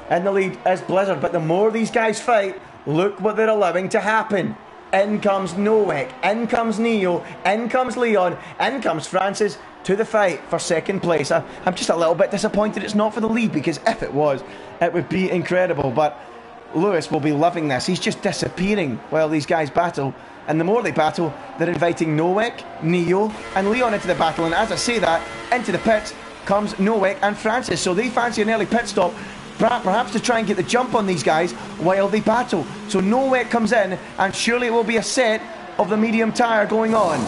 A: In the lead is Blizzard, but the more these guys fight, look what they're allowing to happen. In comes Nowak, in comes Neo, in comes Leon, in comes Francis to the fight for second place. I'm just a little bit disappointed it's not for the lead, because if it was, it would be incredible. But Lewis will be loving this. He's just disappearing while these guys battle, and the more they battle, they're inviting Nowak, Neo and Leon into the battle. And as I say that, into the pits comes Nowak and Francis, so they fancy an early pit stop, perhaps to try and get the jump on these guys while they battle. So Nowak comes in, and surely it will be a set of the medium tyre going on.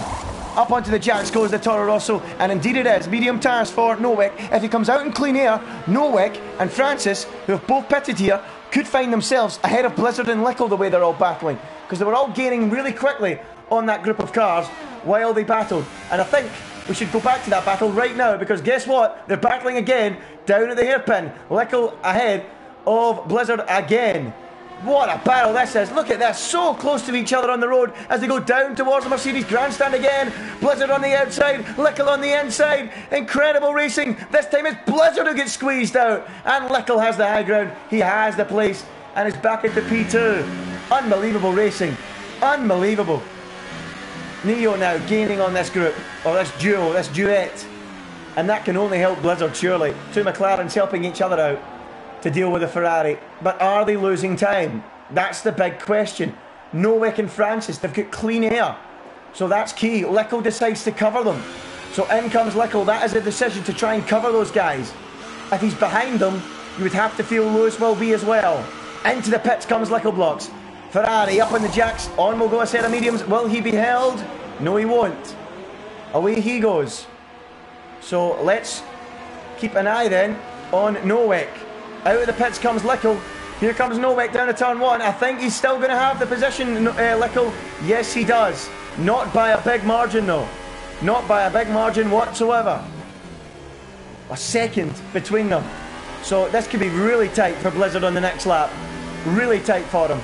A: Up onto the jacks goes the Toro Rosso, and indeed it is. Medium tyres for Nowak. If he comes out in clean air, Nowak and Francis, who have both pitted here, could find themselves ahead of Blizzard and Lickle the way they're all battling, because they were all gaining really quickly on that group of cars while they battled. And I think we should go back to that battle right now, because guess what? They're battling again down at the hairpin. Lickle ahead of Blizzard again. What a battle this is. Look at this. So close to each other on the road as they go down towards the Mercedes grandstand again. Blizzard on the outside, Lickle on the inside. Incredible racing. This time it's Blizzard who gets squeezed out, and Lickle has the high ground. He has the place and is back into P2. Unbelievable racing. Unbelievable. Neo now gaining on this group, or this duo, this duet, and that can only help Blizzard, surely. Two McLarens helping each other out to deal with the Ferrari. But are they losing time? That's the big question. Nowak and Francis, they've got clean air, so that's key. Lickle decides to cover them, so in comes Lickle. That is a decision to try and cover those guys. If he's behind them, you would have to feel Lewis will be as well. Into the pits comes Lickle blocks. Ferrari up on the jacks, on will go a set of mediums. Will he be held? No, he won't. Away he goes. So let's keep an eye then on Nowak. Out of the pits comes Lickle. Here comes Nowak down to turn one. I think he's still going to have the position, Lickle. Yes, he does. Not by a big margin, though. Not by a big margin whatsoever. A second between them. So this could be really tight for Blizzard on the next lap. Really tight for him.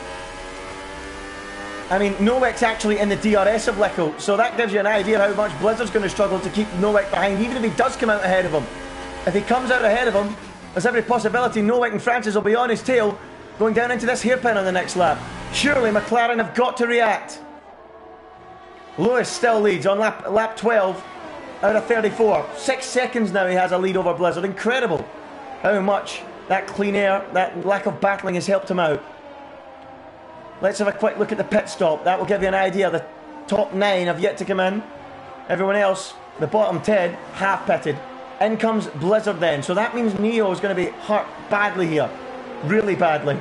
A: I mean, Nowak's actually in the DRS of Lickle, so that gives you an idea how much Blizzard's going to struggle to keep Nowak behind, even if he does come out ahead of him. If he comes out ahead of him, there's every possibility Nowak and Francis will be on his tail going down into this hairpin on the next lap. Surely McLaren have got to react. Lewis still leads on lap 12 out of 34. 6 seconds now he has a lead over Blizzard. Incredible how much That clean air, that lack of battling has helped him out. Let's have a quick look at the pit stop. That will give you an idea. The top 9 have yet to come in. Everyone else, the bottom 10, half pitted. In comes Blizzard then. So that means Neo is going to be hurt badly here. Really badly.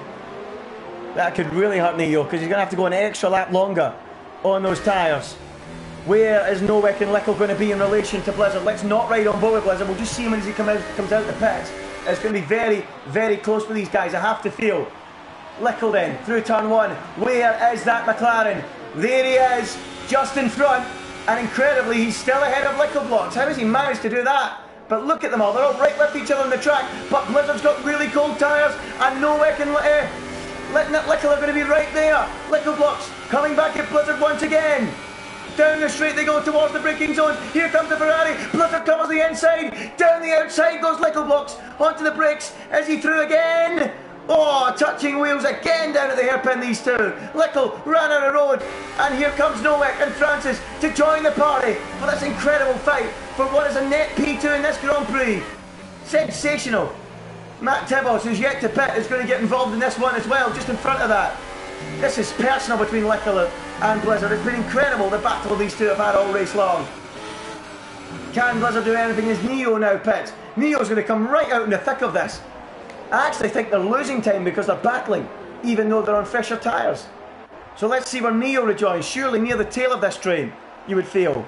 A: That could really hurt Neo because he's going to have to go an extra lap longer on those tyres. Where is Nowek and Lickle going to be in relation to Blizzard? Let's not ride on board with Blizzard. We'll just see him as he comes out the pits. It's going to be very, very close for these guys, I have to feel. Lickle then, through turn 1. Where is that McLaren? There he is, just in front. And incredibly, he's still ahead of Lickle blocks. How has he managed to do that? But look at them all, they're all right with each other on the track. But Blizzard's got really cold tyres. And Nowek and Lickle are going to be right there. Lickle blocks coming back at Blizzard once again. Down the straight they go towards the braking zone. Here comes the Ferrari. Blizzard covers the inside. Down the outside goes Lickle blocks. Onto the brakes. Is he through again? Oh, touching wheels again down at the hairpin, these two. Lickle ran out of road. And here comes Nowek and Francis to join the party for this incredible fight for what is a net P2 in this Grand Prix. Sensational. Matt Tibos, who's yet to pit, is going to get involved in this one as well, just in front of that. This is personal between Lickle and Blizzard. It's been incredible, the battle these two have had all race long. Can Blizzard do anything as Neo now pits? Neo's going to come right out in the thick of this. I actually think they're losing time because they're battling, even though they're on fresher tyres. So let's see where Neo rejoins. Surely near the tail of this train, you would feel.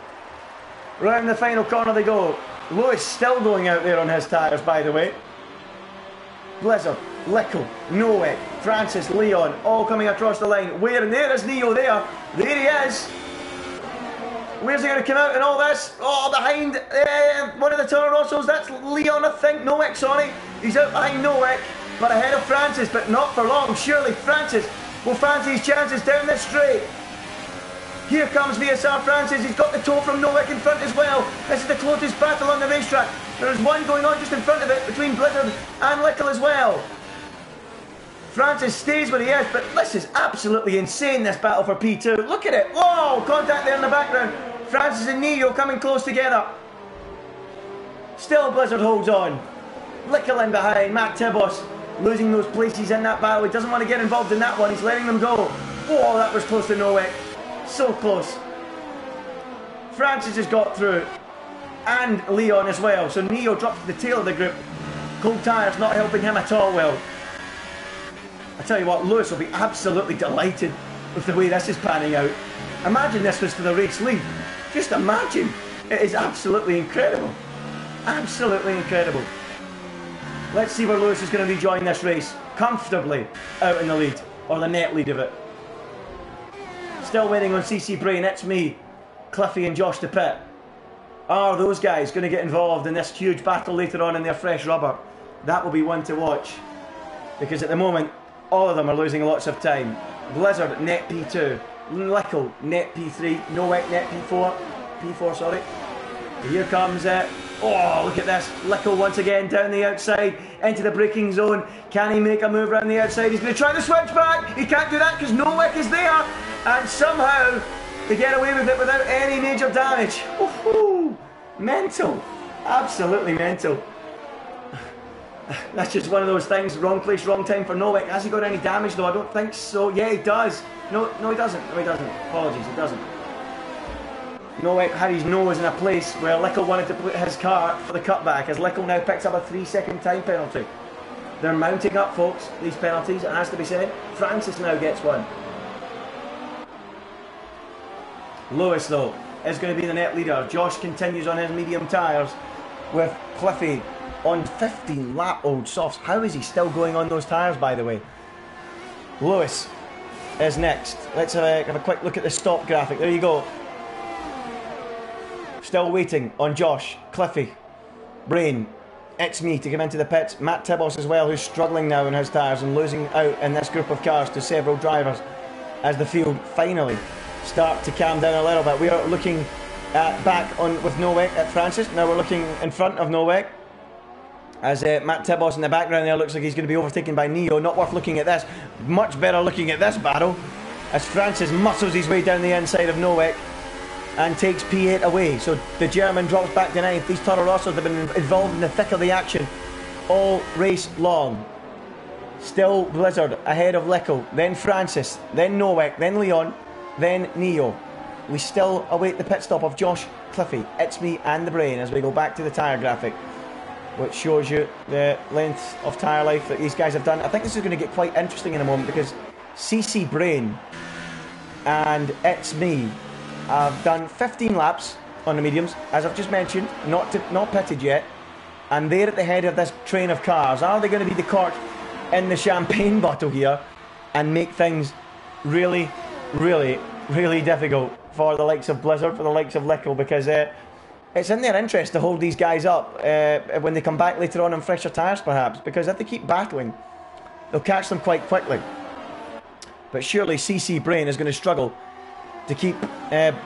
A: Round the final corner they go. Lewis still going out there on his tyres, by the way. Blizzard, Lickle, Nowek, Francis, Leon, all coming across the line. Where? And there is Neo there. There he is. Where's he going to come out in all this? Oh, behind one of the Toro Rossos. That's Leon, I think. Nowek, sorry. He's out behind Nowek, but ahead of Francis, but not for long. Surely Francis will fancy his chances down this straight. Here comes VSR Francis. He's got the toe from Nowek in front as well. This is the closest battle on the racetrack. There is one going on just in front of it between Blizzard and Lickle as well. Francis stays where he is, but this is absolutely insane, this battle for P2. Look at it. Whoa, contact there in the background. Francis and Neo coming close together. Still Blizzard holds on. Lickle in behind. Matt Tibos losing those places in that battle. He doesn't want to get involved in that one. He's letting them go. Whoa, that was close to Nowek. So close. Francis has got through. And Leon as well. So Neo drops to the tail of the group. Cold tyres not helping him at all well. I tell you what, Lewis will be absolutely delighted with the way this is panning out. Imagine this was for the race lead. Just imagine. It is absolutely incredible. Absolutely incredible. Let's see where Lewis is going to rejoin this race. Comfortably out in the lead. Or the net lead of it. Still waiting on CC Brain. It's me, Cliffy and Josh to pit. Are those guys going to get involved in this huge battle later on in their fresh rubber? That will be one to watch. Because at the moment, all of them are losing lots of time. Blizzard, net P2. Lickle, net P3. Nowek, net P4. P4, sorry. Here comes it. Oh, look at this. Lickle once again down the outside into the braking zone. Can he make a move around the outside? He's going to try the switch back. He can't do that because Nowek is there. And somehow they get away with it without any major damage. Woohoo! Mental. Absolutely mental. That's just one of those things. Wrong place, wrong time for Nowek. Has he got any damage though? I don't think so. Yeah, he does. No, he doesn't. No, he doesn't. Apologies, he doesn't. Nowek had his nose in a place where Lickle wanted to put his car for the cutback, as Lickle now picks up a 3-second time penalty. They're mounting up, folks, these penalties, it has to be said. Francis now gets one. Lewis, though, is going to be the net leader. Josh continues on his medium tyres with Cliffy on 15-lap-old softs. How is he still going on those tyres, by the way? Lewis is next. Let's have a quick look at the stop graphic. There you go. Still waiting on Josh, Cliffy, Brain, it's me to come into the pits. Matt Tibos as well, who's struggling now in his tyres and losing out in this group of cars to several drivers as the field finally start to calm down a little bit. We are looking back on with Nowek at Francis. Now we're looking in front of Nowek as Matt Tibos in the background there looks like he's going to be overtaken by Neo. Not worth looking at this. Much better looking at this battle as Francis muscles his way down the inside of Nowek and takes P8 away. So the German drops back to 9th. These Toro Rossos have been involved in the thick of the action all race long. Still Blizzard ahead of Lecco, then Francis, then Nowak, then Leon, then Neo. We still await the pit stop of Josh, Cliffy, It's Me and the Brain as we go back to the tyre graphic, which shows you the length of tyre life that these guys have done. I think this is going to get quite interesting in a moment because CC Brain and It's Me have done 15 laps on the mediums, as I've just mentioned, not pitted yet, and they're at the head of this train of cars. Are they going to be the cork in the champagne bottle here and make things really, really, really difficult for the likes of Blizzard, for the likes of Lecco, because it's in their interest to hold these guys up when they come back later on fresher tyres perhaps, because if they keep battling, they'll catch them quite quickly. But surely CC Brain is going to struggle to keep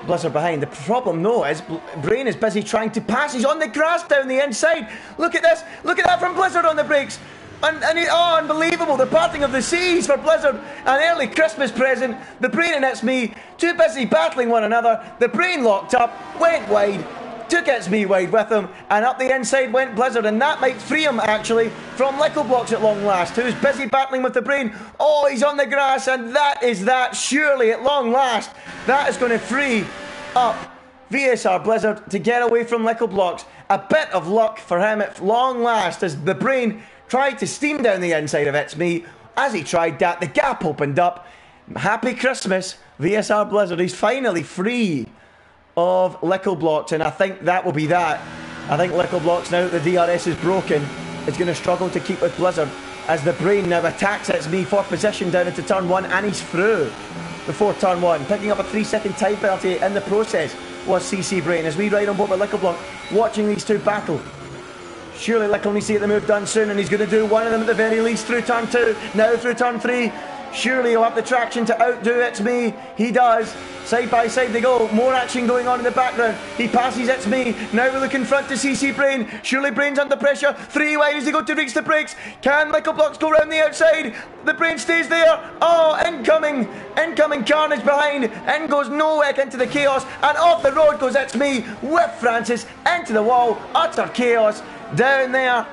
A: Blizzard behind. The problem though is Brain is busy trying to pass. He's on the grass down the inside. Look at this. Look at that from Blizzard on the brakes. Oh, unbelievable. The parting of the seas for Blizzard. An early Christmas present. The Brain and It's Me, too busy battling one another. The Brain locked up, went wide, took It's Me wide with him, and up the inside went Blizzard, and that might free him actually from Lecco Blocks at long last, who's busy battling with the Brain. Oh, he's on the grass, and that is that. Surely at long last, that is going to free up VSR Blizzard to get away from Lecco Blocks. A bit of luck for him at long last as the Brain tried to steam down the inside of It's Me. As he tried that, the gap opened up. Happy Christmas, VSR Blizzard. He's finally free of Lecco Blocks, and I think that will be that. I think Lecco Blocks, now that the DRS is broken, is going to struggle to keep with Blizzard as the Brain now attacks It's Me for position down into turn 1, and he's through before turn 1, picking up a 3-second time penalty in the process was CC Brain. As we ride on board with Lecco Block, watching these two battle. Surely Lecco needs to get the move done soon, and he's going to do one of them at the very least through turn 2, now through turn 3. Surely he'll have the traction to outdo It's Me. He does. Side by side they go. More action going on in the background. He passes It's Me. Now we look in front to CC Brain. Surely Brain's under pressure. 3 wide as he go to reach the brakes. Can Lecco Blocks go round the outside? The Brain stays there. Oh, incoming carnage behind. In goes Nowak into the chaos. And off the road goes It's Me with Francis into the wall. Utter chaos down there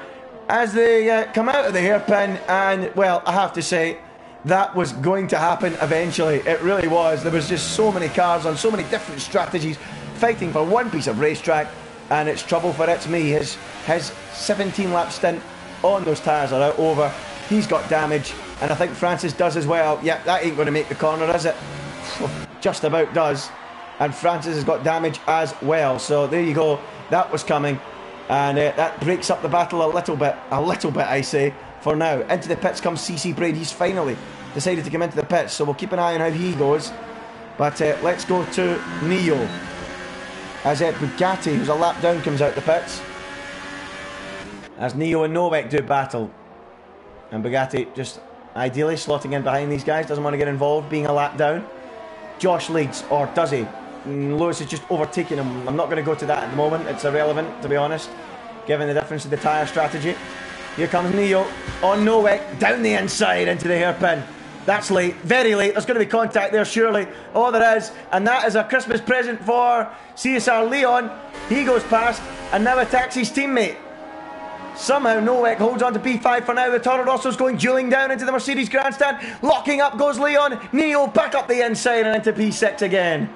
A: as they come out of the hairpin. And, well, I have to say, that was going to happen eventually. It really was. There was just so many cars on so many different strategies fighting for one piece of racetrack, and it's trouble for It's Me. His 17 lap stint on those tyres are out over. He's got damage, and I think Francis does as well. Yeah, that ain't going to make the corner, is it? Just about does. And Francis has got damage as well. So there you go. That was coming, and that breaks up the battle a little bit, I say. For now, into the pits comes CC Brain. He's finally decided to come into the pits, so we'll keep an eye on how he goes. But let's go to Neo as Bugatti, who's a lap down, comes out the pits as Neo and Nowak do battle, and Bugatti just ideally slotting in behind these guys, doesn't want to get involved, being a lap down. Josh leads, or does he? Lewis is just overtaking him. I'm not going to go to that at the moment. It's irrelevant, to be honest, given the difference in the tyre strategy. Here comes Neo on Nowak, down the inside into the hairpin. That's late, very late. There's going to be contact there, surely. Oh, there is. And that is a Christmas present for CSR Leon. He goes past and now attacks his teammate. Somehow Nowak holds on to P5 for now. The Toro Rosso's going dueling down into the Mercedes grandstand. Locking up goes Leon. Neo back up the inside and into P6 again.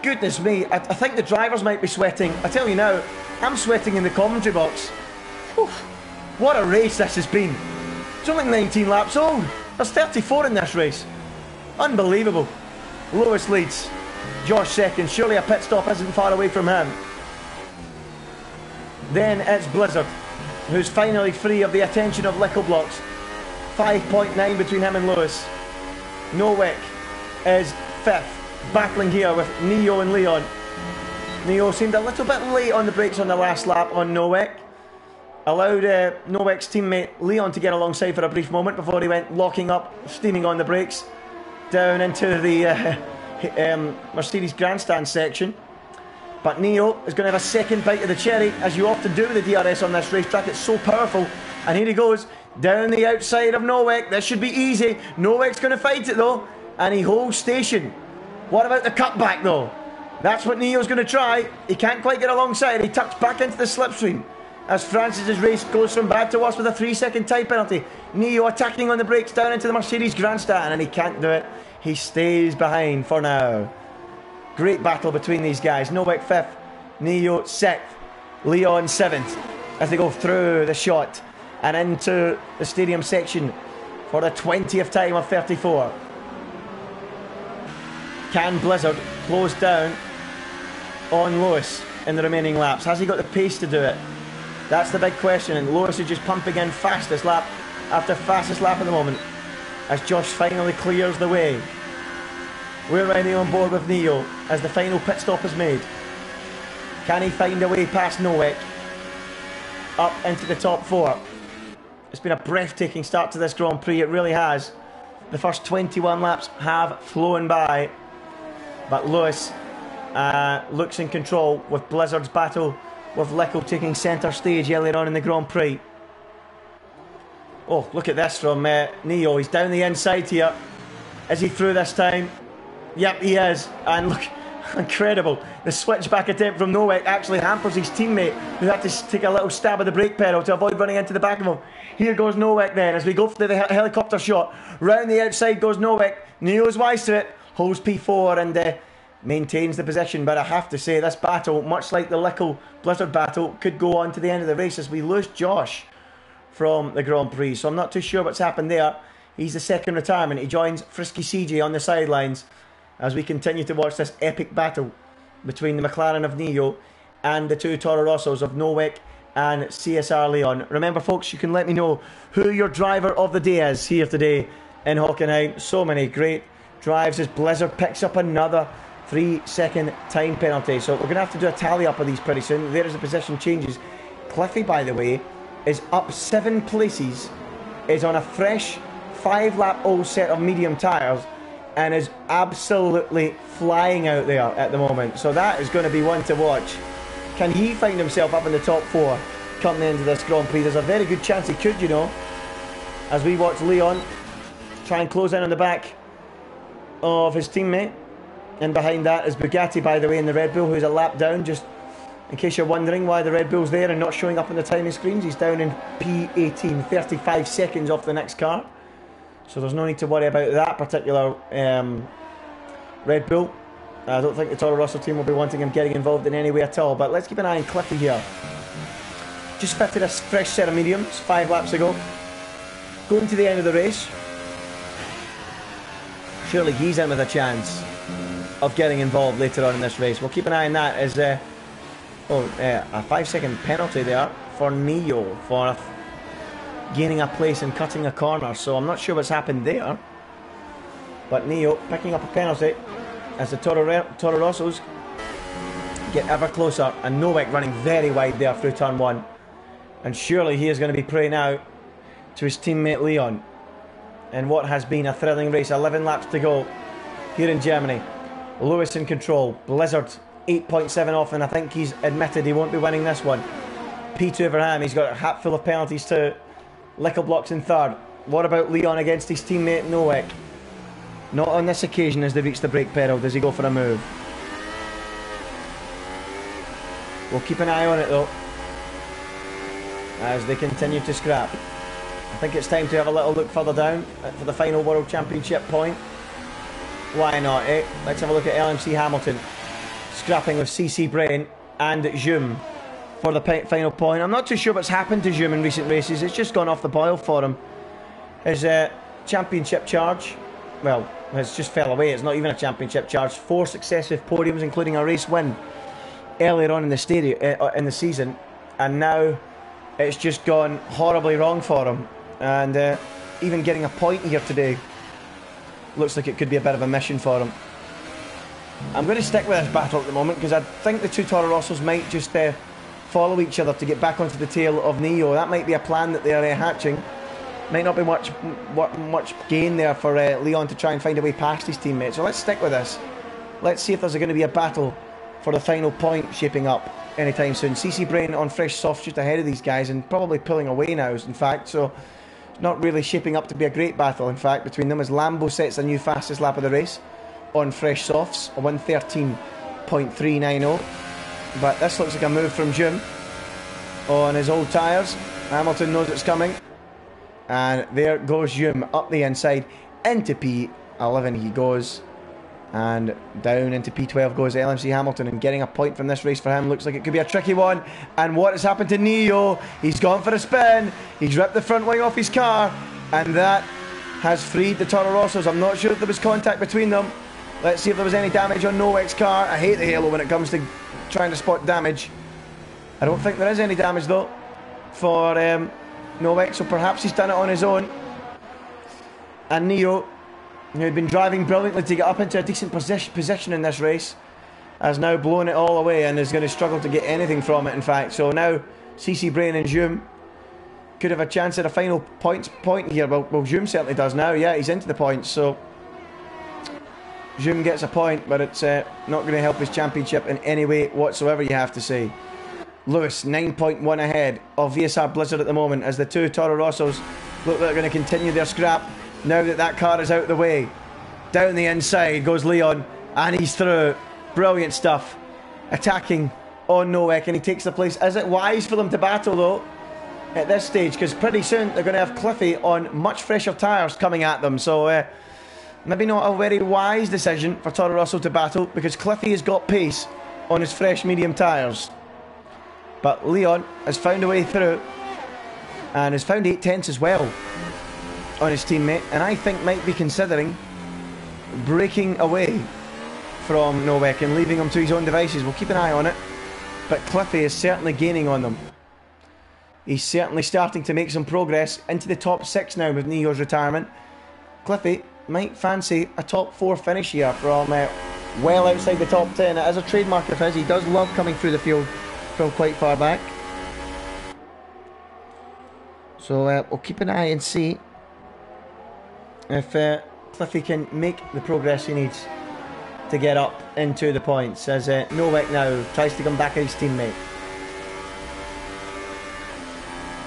A: Goodness me, I think the drivers might be sweating. I tell you now, I'm sweating in the commentary box. Whew. What a race this has been. It's only 19 laps old. There's 34 in this race. Unbelievable. Lewis leads. Josh second. Surely a pit stop isn't far away from him. Then it's Blizzard, who's finally free of the attention of Lecco Blocks. 5.9 between him and Lewis. Nowak is fifth, battling here with Neo and Leon. Neo seemed a little bit late on the brakes on the last lap on Nowak. Allowed Nowak's teammate Leon to get alongside for a brief moment before he went locking up, steaming on the brakes down into the Mercedes grandstand section. But Neo is going to have a second bite of the cherry, as you often do with the DRS on this racetrack. It's so powerful. And here he goes, down the outside of Nowak. This should be easy. Nowak's going to fight it though, and he holds station. What about the cutback though? That's what Neo's going to try. He can't quite get alongside. He tucks back into the slipstream. as Francis's race goes from bad to worse with a 3-second time penalty. Neo attacking on the brakes down into the Mercedes grandstand, and he can't do it. He stays behind for now. Great battle between these guys. Novak 5th, Neo 6th, Leon 7th, as they go through the shot and into the stadium section for the 20th time of 34. Can Blizzard close down on Lewis in the remaining laps? Has he got the pace to do it? That's the big question, and Lewis is just pumping in fastest lap after fastest lap at the moment as Josh finally clears the way. We're riding on board with Neo as the final pit stop is made. Can he find a way past Nowak up into the top 4? It's been a breathtaking start to this Grand Prix, it really has. The first 21 laps have flown by, but Lewis looks in control with Blizzard's battle with Lecco taking centre stage earlier on in the Grand Prix. Oh, look at this from Neo. He's down the inside here. Is he through this time? Yep, he is. And look, incredible. The switchback attempt from Nowak actually hampers his teammate, who had to take a little stab at the brake pedal to avoid running into the back of him. Here goes Nowak then, as we go for the helicopter shot. Round the outside goes Nowak. Neo's wise to it. Holds P4 and maintains the position. But I have to say, this battle, much like the Lecco Blizzard battle, could go on to the end of the race as we lose Josh from the Grand Prix. So I'm not too sure what's happened there. He's the second retirement. He joins Frisky CJ on the sidelines as we continue to watch this epic battle between the McLaren of Neo and the two Toro Rossos of Nowak and CSR Leon. Remember, folks, you can let me know who your driver of the day is here today in Hockenheim. So many great drives as Blizzard picks up another 3-second time penalty. So we're going to have to do a tally up of these pretty soon. There is the position changes. Cliffy, by the way, is up 7 places, is on a fresh 5-lap old set of medium tyres, and is absolutely flying out there at the moment. So that is going to be one to watch. Can he find himself up in the top 4 come the end of this Grand Prix? There's a very good chance he could, you know, as we watch Leon try and close in on the back of his teammate. And behind that is Bugatti, by the way, in the Red Bull, who's a lap down. Just in case you're wondering why the Red Bull's there and not showing up on the timing screens, he's down in P18, 35 seconds off the next car. So there's no need to worry about that particular Red Bull. I don't think the Toro Rosso team will be wanting him getting involved in any way at all. But let's keep an eye on Cliffy here. Just fitted a fresh set of mediums 5 laps ago. Going to the end of the race. Surely he's in with a chance of getting involved later on in this race. We'll keep an eye on that as a 5-second penalty there for Neo for gaining a place and cutting a corner. So I'm not sure what's happened there. But Neo picking up a penalty as the Toro Rossos get ever closer, and Nowak running very wide there through turn 1. And surely he is going to be prey now to his teammate Leon in what has been a thrilling race. 11 laps to go here in Germany. Lewis in control. Blizzard 8.7 off, and I think he's admitted he won't be winning this one. P2 for him. He's got a hat full of penalties too. Lecco blocks in third. What about Leon against his teammate Nowak? Not on this occasion as they reach the brake pedal. Does he go for a move? We'll keep an eye on it though as they continue to scrap. I think it's time to have a little look further down for the final World Championship point. Why not, eh? Let's have a look at LMC Hamilton scrapping with CC Brain and Zoom for the final point. I'm not too sure what's happened to Zoom in recent races. It's just gone off the boil for him. His championship charge, well, it's just fell away. It's not even a championship charge. 4 successive podiums, including a race win earlier on in the season, and now it's just gone horribly wrong for him. And even getting a point here today looks like it could be a bit of a mission for him. I'm going to stick with this battle at the moment because I think the two Toro Rossos might just follow each other to get back onto the tail of Neo. That might be a plan that they're hatching. Might not be much gain there for Leon to try and find a way past his teammates. So let's stick with this. Let's see if there's going to be a battle for the final point shaping up anytime soon. CC Brain on fresh softs just ahead of these guys and probably pulling away now, in fact. So it's not really shaping up to be a great battle, in fact, between them as Lambo sets a new fastest lap of the race on fresh softs, a 1:13.390. But this looks like a move from Jim. on his old tyres. Hamilton knows it's coming. And there goes Hume up the inside. Into P11 he goes. And down into P12 goes LMC Hamilton. And getting a point from this race for him looks like it could be a tricky one. And what has happened to Neo? He's gone for a spin. He's ripped the front wing off his car. And that has freed the Toro Rossos. I'm not sure if there was contact between them. Let's see if there was any damage on Nowek's car. I hate the halo when it comes to trying to spot damage. I don't think there is any damage though for Nowek, so perhaps he's done it on his own. And Neo, who had been driving brilliantly to get up into a decent position in this race, has now blown it all away and is going to struggle to get anything from it, in fact. So now CC Brain and Hume could have a chance at a final point here. Well, Hume certainly does now. Yeah, he's into the points, so Hume gets a point, but it's not going to help his championship in any way whatsoever, you have to say. Lewis, 9.1 ahead of VSR Blizzard at the moment, as the two Toro Rossos look like they're going to continue their scrap now that that car is out of the way. Down the inside goes Leon, and he's through. Brilliant stuff. Attacking on Nowek, and he takes the place. Is it wise for them to battle, though, at this stage? Because pretty soon they're going to have Cliffy on much fresher tyres coming at them. So, maybe not a very wise decision for Toro Rosso to battle, because Cliffy has got pace on his fresh medium tyres. But Leon has found a way through and has found 8/10 as well on his teammate, and I think might be considering breaking away from Nowek and leaving him to his own devices. We'll keep an eye on it, but Cliffy is certainly gaining on them. He's certainly starting to make some progress into the top 6 now with Neo's retirement. Cliffy might fancy a top 4 finish here from well outside the top 10. It is a trademark of his. He does love coming through the field from quite far back. So we'll keep an eye and see if Cliffy can make the progress he needs to get up into the points, as Nowek now tries to come back at his teammate.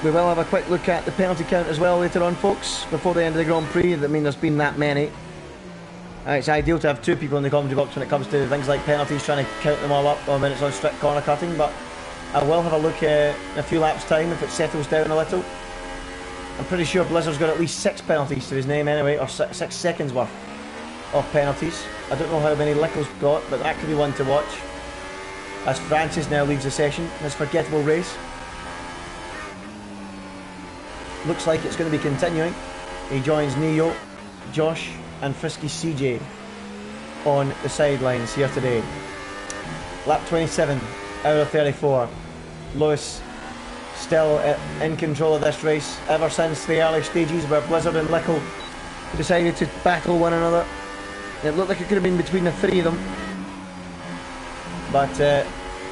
A: We will have a quick look at the penalty count as well later on, folks, before the end of the Grand Prix. I mean, there's been that many. It's ideal to have 2 people in the commentary box when it comes to things like penalties, trying to count them all up when it's on strict corner cutting, but I will have a look in a few laps' time if it settles down a little. I'm pretty sure Blizzard's got at least 6 penalties to his name anyway, or 6 seconds worth of penalties. I don't know how many Lickle's got, but that could be one to watch, as Francis now leaves the session in his forgettable race. Looks like it's going to be continuing. He joins Neo, Josh and Frisky CJ on the sidelines here today. Lap 27 out of 34. Lewis still in control of this race ever since the early stages where Blizzard and Lickle decided to battle one another. It looked like it could have been between the 3 of them, but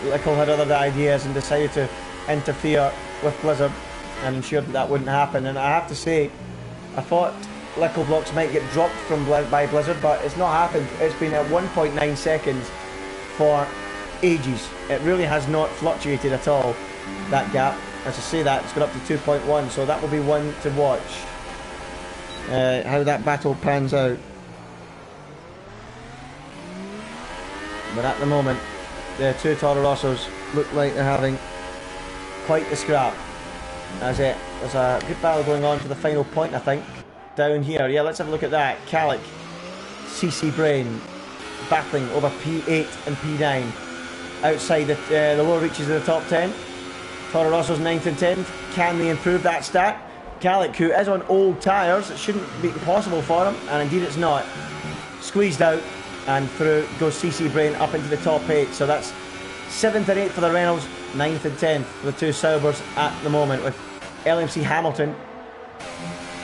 A: Lickle had other ideas and decided to interfere with Blizzard and ensured that wouldn't happen. And I have to say, I thought Lickle blocks might get dropped by Blizzard, but it's not happened. It's been at 1.9 seconds for ages. It really has not fluctuated at all, that gap. As I say that, it's gone up to 2.1, so that will be one to watch, how that battle pans out. But at the moment, the 2 Toro Rossos look like they're having quite the scrap. There's a good battle going on for the final point, I think, down here. Yeah, let's have a look at that. Calic, CC Brain battling over P8 and P9 outside the lower reaches of the top 10. Toro Rosso's 9th and 10th. Can they improve that stat? Calic, who is on old tyres, it shouldn't be possible for him, and indeed it's not. Squeezed out, and through goes CC Brain up into the top 8. So that's 7th and 8th for the Reynolds, 9th and 10th for the 2 Saubers at the moment, with LMC Hamilton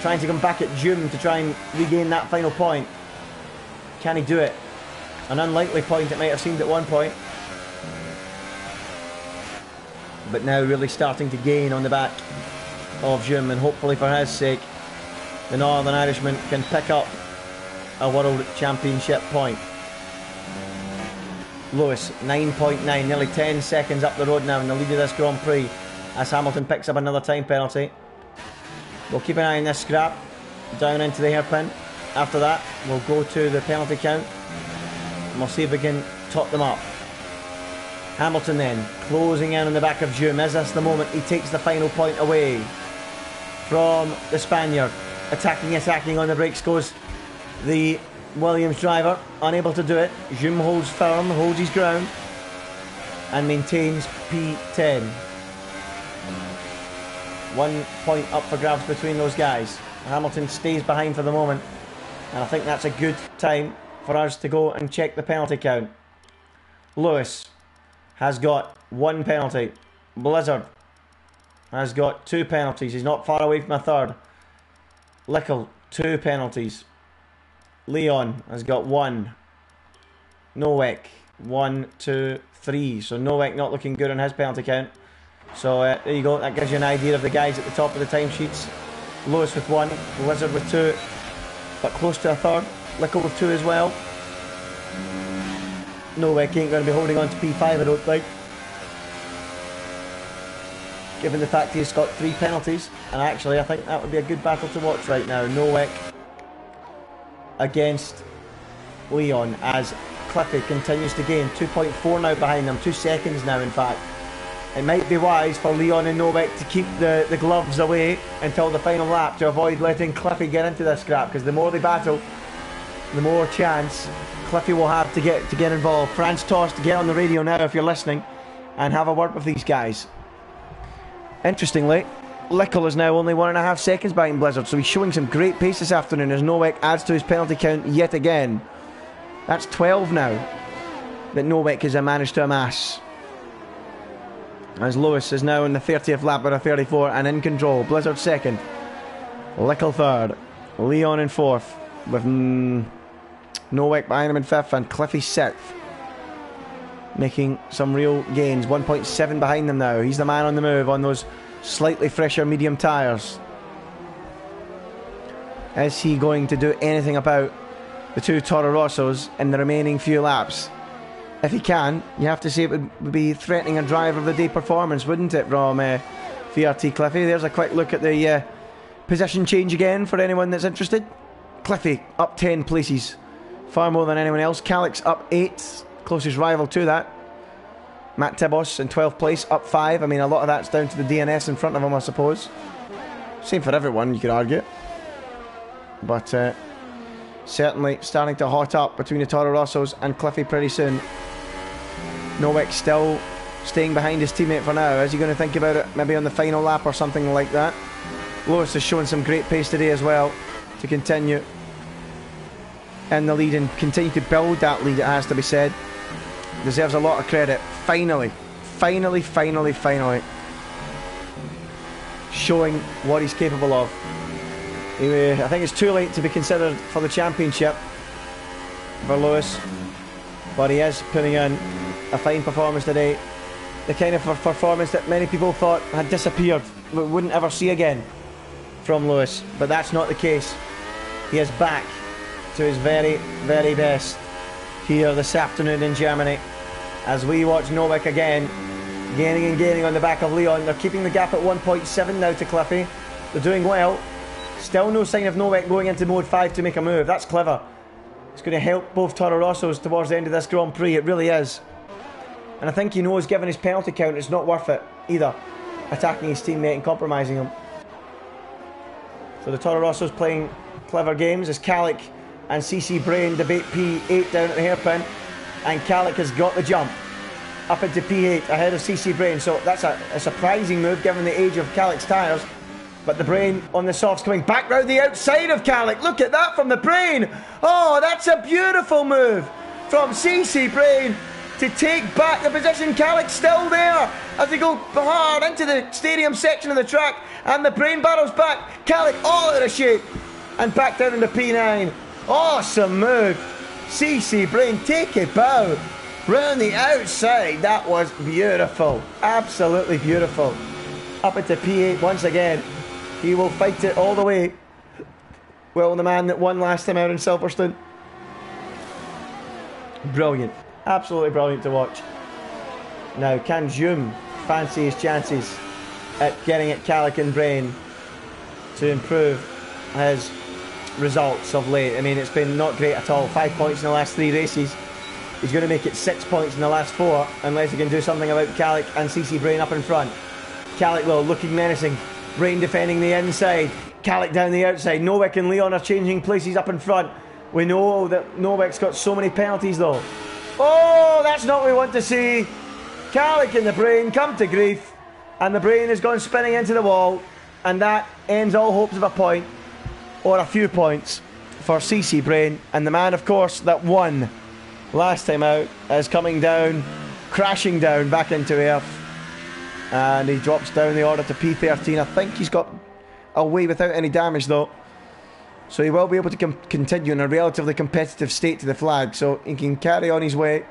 A: trying to come back at June to try and regain that final point. Can he do it? An unlikely point it might have seemed at one point, but now really starting to gain on the back of Jim, and hopefully for his sake the Northern Irishman can pick up a World Championship point. Lewis, 9.9, nearly 10 seconds up the road now in the lead of this Grand Prix, as Hamilton picks up another time penalty. We'll keep an eye on this scrap down into the hairpin. After that, we'll go to the penalty count and we'll see if we can top them up. Hamilton then closing in on the back of Jum. Is this the moment he takes the final point away from the Spaniard? Attacking on the brakes goes the Williams driver, unable to do it. Jum holds firm, holds his ground, and maintains P10. 1 point up for grabs between those guys. Hamilton stays behind for the moment, and I think that's a good time for us to go and check the penalty count. Lewis has got 1 penalty. Blizzard has got 2 penalties. He's not far away from a third. Lickle, 2 penalties. Leon has got 1. Nowek, 1, 2, 3. So Nowek not looking good on his penalty count. So there you go. That gives you an idea of the guys at the top of the timesheets. Lewis with 1. Blizzard with 2. But close to a third. Lickle with 2 as well. Nowek ain't going to be holding on to P5, I don't think. Given the fact he's got 3 penalties. And actually, I think that would be a good battle to watch right now. Nowek against Leon as Cliffy continues to gain. 2.4 now behind them. 2 seconds now, in fact. It might be wise for Leon and Nowek to keep the gloves away until the final lap to avoid letting Cliffy get into this scrap, because the more they battle, the more chance Cliffy will have to get involved. Franz Tost, get on the radio now if you're listening and have a word with these guys. Interestingly, Lickle is now only 1.5 seconds behind Blizzard, so he's showing some great pace this afternoon as Nowek adds to his penalty count yet again. That's 12 now that Nowek has managed to amass. As Lewis is now in the 30th lap with a 34 and in control. Blizzard second. Lickle third. Leon in fourth. With Nowek behind him in fifth and Cliffy sixth. Making some real gains. 1.7 behind them now. He's the man on the move on those slightly fresher medium tyres. Is he going to do anything about the 2 Toro Rossos in the remaining few laps? If he can, you have to say it would be threatening a driver of the day performance, wouldn't it, from VRT Cliffy? There's a quick look at the position change again for anyone that's interested. Cliffy up 10 places, far more than anyone else. Calix up 8, closest rival to that. Matt Tibos in 12th place, up 5. I mean, a lot of that's down to the DNS in front of him, I suppose. Same for everyone, you could argue. But certainly starting to hot up between the Toro Rossos and Cliffy pretty soon. Nowek still staying behind his teammate for now. Is he going to think about it maybe on the final lap or something like that? Lewis has shown some great pace today as well to continue in the lead and continue to build that lead, it has to be said. Deserves a lot of credit. Finally showing what he's capable of. I think it's too late to be considered for the championship for Lewis, but he is putting in a fine performance today. The kind of performance that many people thought had disappeared, we wouldn't ever see again from Lewis, but that's not the case. He is back to his very, very best here this afternoon in Germany as we watch Nowek again gaining on the back of Leon. They're keeping the gap at 1.7 now to Cliffy. They're doing well. Still no sign of Nowek going into mode 5 to make a move. That's clever. It's going to help both Toro Rossos towards the end of this Grand Prix. It really is. And I think he knows, given his penalty count, it's not worth it either, attacking his teammate and compromising him. So the Toro Rossos playing clever games as Calic and CC Brain debate P8 down at the hairpin. And Calic has got the jump up into P8 ahead of CC Brain. So that's a surprising move given the age of Calic's tyres. But the Brain on the softs coming back round the outside of Calic. Look at that from the Brain. Oh, that's a beautiful move from CC Brain to take back the position. Calic's still there as they go hard into the stadium section of the track. And the Brain battles back. Calic all out of shape. And back down into P9. Awesome move. CC Brain, take it bow. Round the outside. That was beautiful. Absolutely beautiful. Up into P8 once again. He will fight it all the way. Well, the man that won last time out in Silverstone. Brilliant. Absolutely brilliant to watch. Now, can Jum fancy his chances at getting at Calic and Brain to improve his results of late? I mean, it's been not great at all. 5 points in the last 3 races. He's going to make it 6 points in the last 4 unless he can do something about Calic and CC Brain up in front. Calic will looking menacing. Brain defending the inside. Calic down the outside. Nowak and Leon are changing places up in front. We know that Nowak's got so many penalties though. Oh, that's not what we want to see. Calic and the Brain come to grief. And the Brain has gone spinning into the wall. And that ends all hopes of a point. Or a few points for CC Brain. And the man, of course, that won last time out is coming down, crashing down back into earth. And he drops down the order to P13. I think he's got away without any damage though. So he will be able to continue in a relatively competitive state to the flag. So he can carry on his way.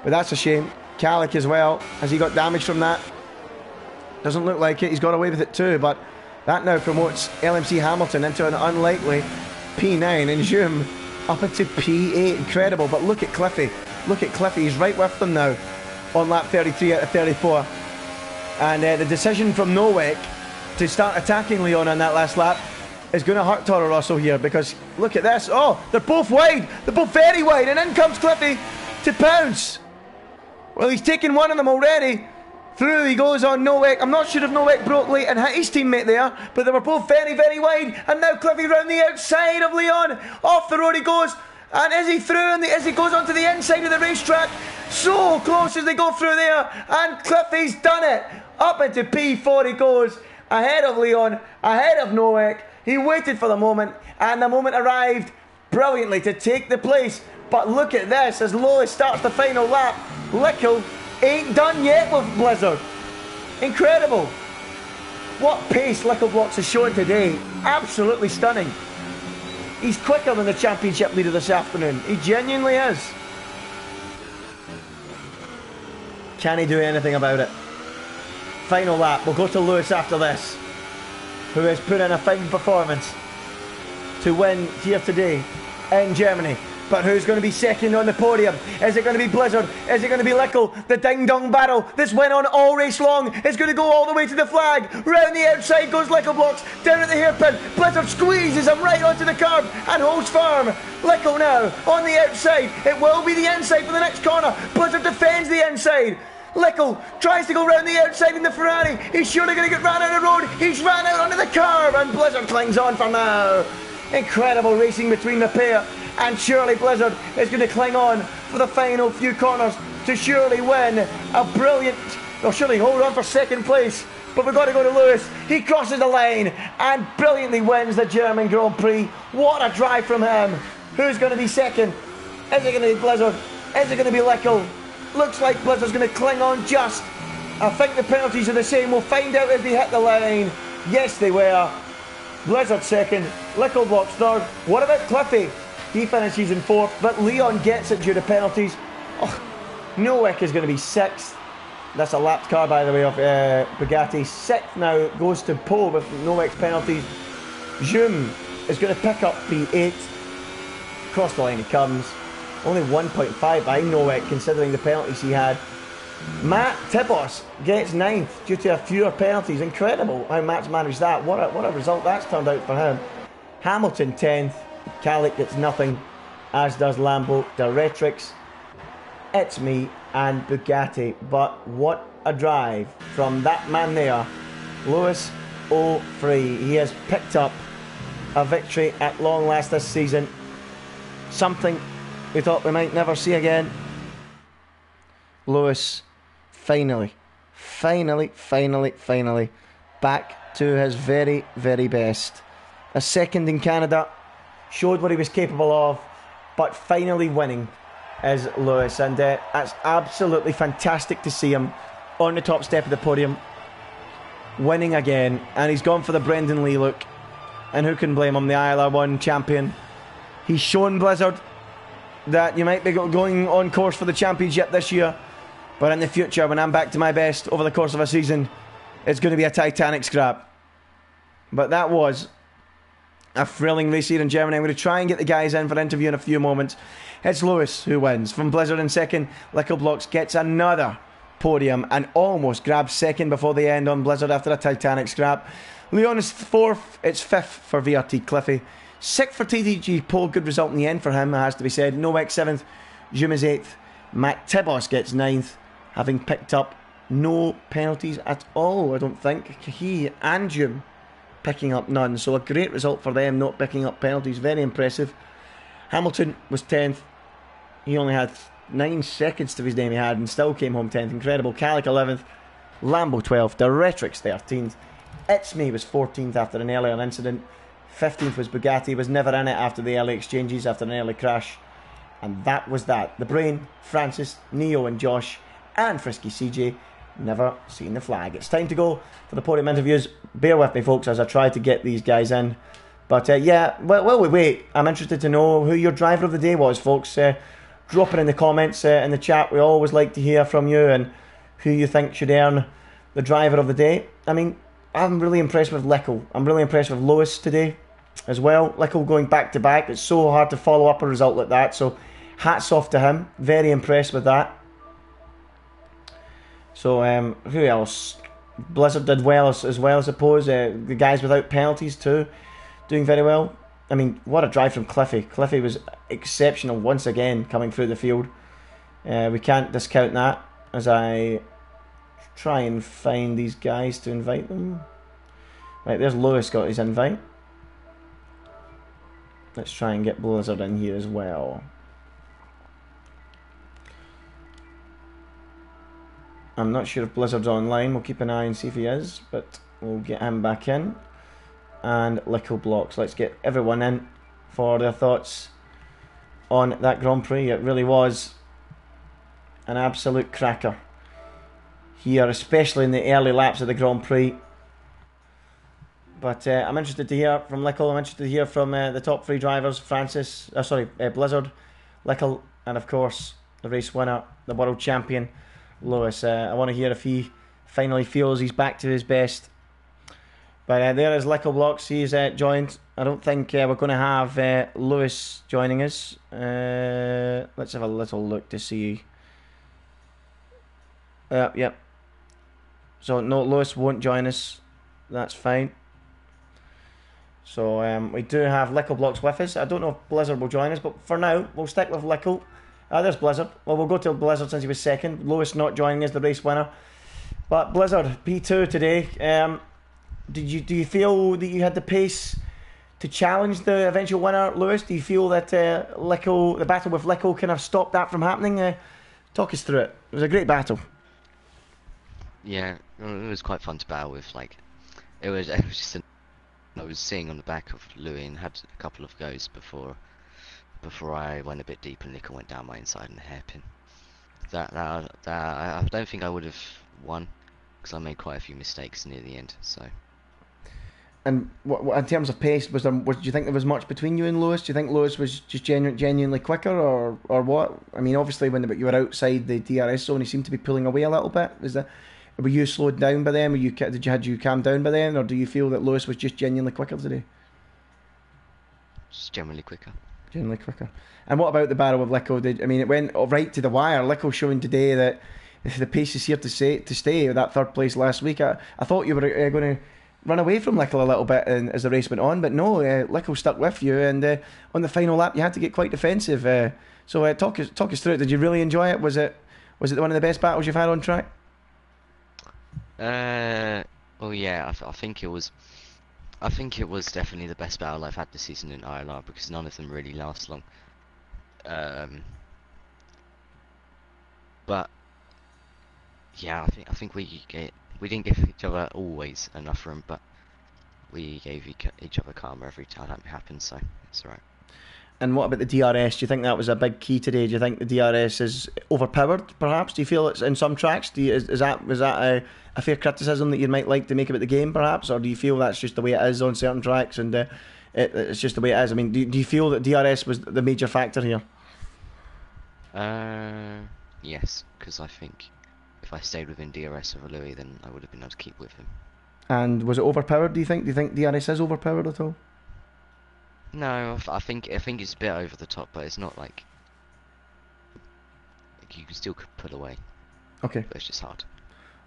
A: But that's a shame. Calic as well. Has he got damage from that? Doesn't look like it. He's got away with it too. But that now promotes LMC Hamilton into an unlikely P9. And Zoom up into P8. Incredible. But look at Cliffy. Look at Cliffy. He's right with them now on lap 33 out of 34. And the decision from Nowak to start attacking Leon on that last lap is going to hurt Toro Rosso here, because look at this. Oh, they're both wide. They're both very wide. And in comes Cliffy to pounce. Well, he's taken one of them already. Through he goes on Nowak. I'm not sure if Nowak broke late and hit his teammate there, but they were both very, very wide. And now Cliffy round the outside of Leon. Off the road he goes. And is he through? And as he goes onto the inside of the racetrack, so close as they go through there. And Cliffy's done it. Up into P4 he goes. Ahead of Leon. Ahead of Nowak. He waited for the moment, and the moment arrived brilliantly to take the place. But look at this as Lewis starts the final lap. Lickle ain't done yet with Blizzard. Incredible. What pace Lickle Blocks has shown today. Absolutely stunning. He's quicker than the championship leader this afternoon. He genuinely is. Can he do anything about it? Final lap. We'll go to Lewis after this, who has put in a fine performance to win here today in Germany. But who's going to be second on the podium? Is it going to be Blizzard? Is it going to be Lickle? The ding-dong battle. This went on all race long. It's going to go all the way to the flag. Round the outside goes Lickle Blocks. Down at the hairpin. Blizzard squeezes him right onto the curb and holds firm. Lickle now on the outside. It will be the inside for the next corner. Blizzard defends the inside. Lickle tries to go round the outside in the Ferrari. He's surely going to get ran out of the road. He's ran out onto the curb, and Blizzard clings on for now. Incredible racing between the pair, and surely Blizzard is going to cling on for the final few corners to surely win a brilliant, or surely hold on for second place. But we've got to go to Lewis. He crosses the line and brilliantly wins the German Grand Prix. What a drive from him. Who's going to be second? Is it going to be Blizzard? Is it going to be Lickle? Looks like Blizzard's going to cling on just. I think the penalties are the same. We'll find out as they hit the line. Yes, they were. Blizzard second. Lickle Blocks third. What about Cliffy? He finishes in fourth, but Leon gets it due to penalties. Oh, Nowak is going to be sixth. That's a lapped car, by the way, of Bugatti. Sixth now goes to Poe with Nowak's penalties. Zoom is going to pick up P8. Across the line he comes. Only 1.5 behind Nowak, considering the penalties he had. Matt Tibos gets 9th due to a fewer penalties. Incredible how Matt's managed that. What a result that's turned out for him. Hamilton 10th. Calic gets nothing, as does Lambo, Directrix, It's Me, and Bugatti. But what a drive from that man there, Lewis O'Free. He has picked up a victory at long last this season. Something we thought we might never see again. Lewis finally back to his very, very best. A second in Canada, showed what he was capable of, but finally winning is Lewis, and that's absolutely fantastic to see him on the top step of the podium, winning again. And he's gone for the Brendan Lee look, and who can blame him? The ILR1 champion. He's shown Blizzard that you might be going on course for the championship this year, but in the future, when I'm back to my best over the course of a season, it's going to be a Titanic scrap. But that was a thrilling race here in Germany. I'm going to try and get the guys in for interview in a few moments. It's Lewis who wins. From Blizzard in second, Lickle Blocks gets another podium and almost grabs second before the end on Blizzard after a Titanic scrap. Leon is fourth. It's fifth for VRT Cliffy. Sixth for TTG Pole. Good result in the end for him, it has to be said. Nowak seventh. Jim is 8th. Matt Tibos gets 9th, having picked up no penalties at all, I don't think. He and Jim picking up none. So a great result for them, not picking up penalties. Very impressive. Hamilton was 10th. He only had 9 seconds to his name he had and still came home 10th. Incredible. Calic 11th. Lambo 12th. Directrix 13th. It's Me was 14th after an earlier incident. 15th was Bugatti. Was never in it after the early exchanges, after an early crash. And that was that. The Brain, Francis, Neo and Josh and Frisky CJ never seen the flag. It's time to go for the podium interviews. Bear with me, folks, as I try to get these guys in. But yeah, while we wait, I'm interested to know who your driver of the day was, folks. Drop it in the comments in the chat. We always like to hear from you and who you think should earn the driver of the day. I mean, I'm really impressed with Lickel. I'm really impressed with Lewis today as well. Lickel going back to back. It's so hard to follow up a result like that. So hats off to him. Very impressed with that. So who else? Blizzard did well as well, I suppose. The guys without penalties too, doing very well. I mean, what a drive from Cliffy. Cliffy was exceptional once again coming through the field. We can't discount that as I try and find these guys to invite them. Right, there's Lewis got his invite. Let's try and get Blizzard in here as well. I'm not sure if Blizzard's online. We'll keep an eye and see if he is, but we'll get him back in. And Lickel Blocks. Let's get everyone in for their thoughts on that Grand Prix. It really was an absolute cracker here, especially in the early laps of the Grand Prix. But I'm interested to hear from Lickel. I'm interested to hear from the top 3 drivers, Blizzard, Lickel, and of course the race winner, the world champion, Lewis. I want to hear if he finally feels he's back to his best. But there is Lickel Blocks. He's joined. I don't think we're going to have Lewis joining us. Let's have a little look to see. Yep. So no, Lewis won't join us. That's fine. So we do have Lickel Blocks with us. I don't know if Blizzard will join us, but for now we'll stick with Lickel. There's Blizzard. Well, we'll go to Blizzard since he was second. Lewis not joining us, the race winner. But Blizzard, P2 today. Do you feel that you had the pace to challenge the eventual winner, Lewis? Do you feel that Lickel, the battle with Lickel, kind of stopped that from happening? Talk us through it. It was a great battle.
B: Yeah, it was quite fun to battle with. Like, it was just I was seeing on the back of Louis and had a couple of goes before I went a bit deep and Lickel went down my inside in the hairpin. That I don't think I would have won because I made quite a few mistakes near the end. So. And
A: what in terms of pace, do you think there was much between you and Lewis? Do you think Lewis was just genuinely quicker, or what? I mean, obviously when you were outside the DRS zone, he seemed to be pulling away a little bit. Were you slowed down by them? Had you calmed down by then, or do you feel that Lewis was just genuinely quicker today?
B: Just generally quicker.
A: Generally quicker. And what about the battle with Lickel? It went right to the wire. Lickel showing today that the pace is here to stay. With that third place last week, I thought you were going to run away from Lickel a little bit as the race went on, but no, Lickel stuck with you, and on the final lap you had to get quite defensive. So talk us through it. Did you really enjoy it? Was it one of the best battles you've had on track?
B: Well, yeah, I think it was. I think it was definitely the best battle I've had this season in ILR because none of them really last long. But yeah, I think we didn't give each other always enough room, but we gave each other karma every time that happened, so it's alright.
A: And what about the DRS? Do you think that was a big key today? Do you think the DRS is overpowered, perhaps? Do you feel it's in some tracks? Was that a fair criticism that you might like to make about the game, perhaps? Or do you feel that's just the way it is on certain tracks and it's just the way it is? I mean, do you feel that DRS was the major factor here?
B: Yes, because I think if I stayed within DRS over Louis, then I would have been able to keep with him.
A: And was it overpowered, do you think? Do you think DRS is overpowered at all?
B: No, I think it's a bit over the top, but it's not like you can still pull away.
A: Okay.
B: But it's just hard.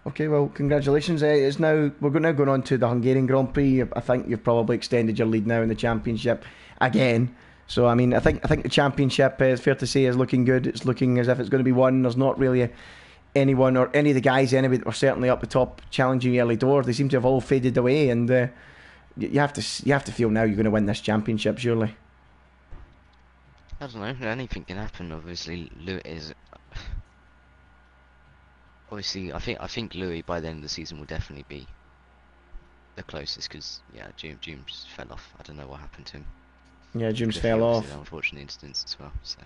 A: Okay, well, congratulations. We're now going on to the Hungarian Grand Prix. I think you've probably extended your lead now in the championship again. So I mean, I think the championship is fair to say is looking good. It's looking as if it's going to be won. There's not really anyone or any of the guys anyway that were certainly up the top challenging early doors. They seem to have all faded away, and you have to feel now you're going to win this championship, surely.
B: I don't know. Anything can happen. Obviously, Louis is. Obviously, I think Louis by the end of the season will definitely be the closest because June just fell off. I don't know what happened to him.
A: Yeah, Jim's fell off.
B: An unfortunate instance as well. So.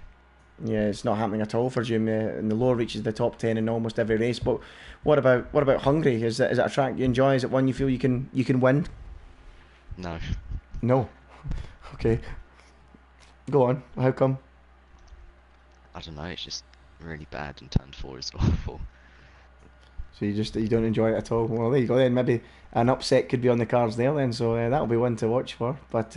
A: Yeah, it's not happening at all for Jim. In the lower reaches the top 10 in almost every race. But what about Hungary? Is that a track you enjoy? Is it one you feel you can win?
B: No.
A: No. Okay. Go on. How come?
B: I don't know. It's just really bad, and turn 4 is awful.
A: So you don't enjoy it at all. Well, there you go. Then maybe an upset could be on the cards there. Then so that'll be one to watch for. But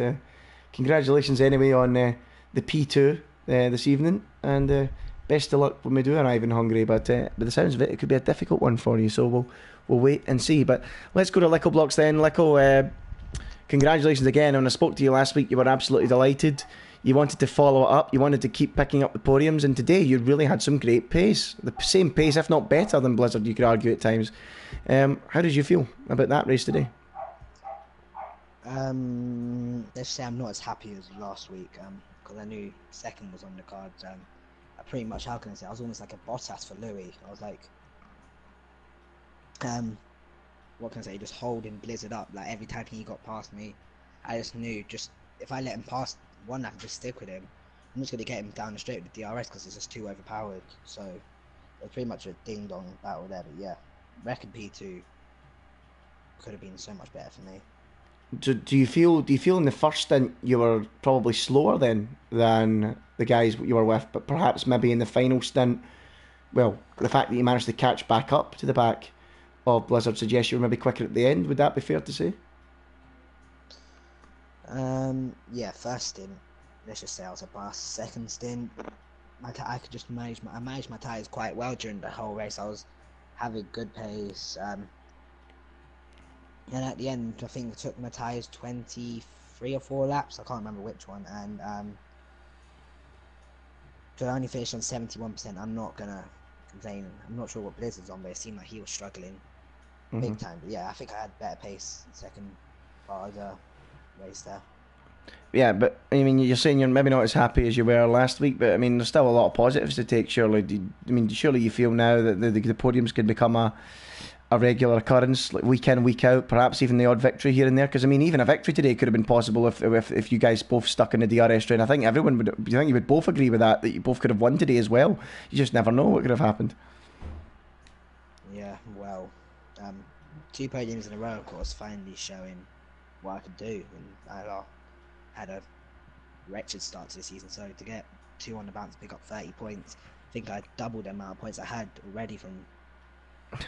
A: congratulations anyway on the P2 this evening, and best of luck when we do arrive in Hungary. But by the sounds of it, it could be a difficult one for you. So we'll wait and see. But let's go to Lickle Blocks then. Lickle, congratulations again. When I spoke to you last week, you were absolutely delighted. You wanted to follow it up. You wanted to keep picking up the podiums. And today you really had some great pace. The same pace, if not better than Blizzard, you could argue at times. How did you feel about that race today?
C: Let's say I'm not as happy as last week because I knew second was on the cards. I pretty much, how can I say, I was almost like a Bottas for Louis. I was like, what can I say, just holding Blizzard up. Like every time he got past me, I just knew if I let him pass one, I can just stick with him. I'm just going to get him down the straight with the DRS because it's just too overpowered. So it was pretty much a ding-dong battle there. But yeah, record P2 could have been so much better for me.
A: Do you feel in the first stint you were probably slower then than the guys you were with, but perhaps maybe in the final stint, well, the fact that you managed to catch back up to the back of Blizzard suggests you were maybe quicker at the end? Would that be fair to say?
C: Yeah, first stint, let's just say I was a boss. Second stint, I could just manage my tyres quite well during the whole race. I was having good pace. And at the end, I think it took my tyres 23 or 4 laps. I can't remember which one. And to only finish on 71%, I'm not gonna complain. I'm not sure what Blizzard's on, but it seemed like he was struggling big time. But yeah, I think I had better pace second part of the race there.
A: Yeah, but I mean, you're saying you're maybe not as happy as you were last week, but I mean, there's still a lot of positives to take. Surely, surely you feel now that the podiums could become a regular occurrence, like week in, week out, perhaps even the odd victory here and there. Because I mean, even a victory today could have been possible if you guys both stuck in the DRS train. I think everyone would. Do you think you would both agree with that you both could have won today as well? You just never know what could have happened.
C: Yeah, well, 2 podiums in a row, of course, finally showing what I could do. And ILR had a wretched start to the season, so to get 2 on the bounce, pick up 30 points, I think I doubled the amount of points I had already from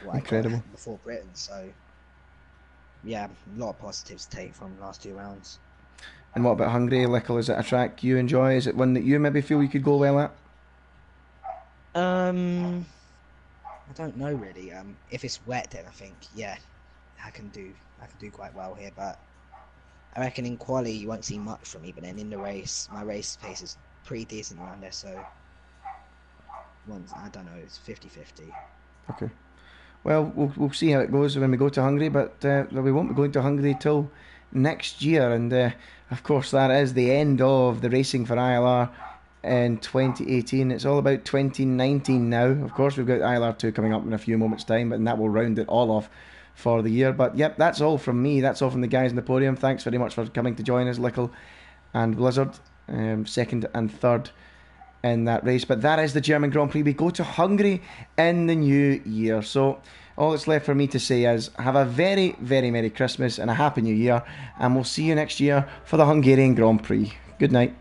C: what
A: incredible
C: I got before Britain. So yeah, a lot of positives to take from the last 2 rounds.
A: And what about Hungary, Lickle? Is it a track you enjoy? Is it one that you maybe feel you could go well at?
C: I don't know really. If it's wet, then I think I can do quite well here, but I reckon in quali you won't see much from me, but then in the race, my race pace is pretty decent around there, so I don't know, it's 50-50.
A: Okay. Well, we'll see how it goes when we go to Hungary, but we won't be going to Hungary till next year, and of course that is the end of the racing for ILR in 2018. It's all about 2019 now. Of course, we've got ILR2 coming up in a few moments' time, and that will round it all off for the year. But yep, that's all from me. That's all from the guys in the podium. Thanks very much for coming to join us, Lickle and Blizzard, second and third in that race. But that is the German Grand Prix. We go to Hungary in the new year. So all that's left for me to say is have a very, very Merry Christmas and a Happy New Year, and we'll see you next year for the Hungarian Grand Prix. Good night.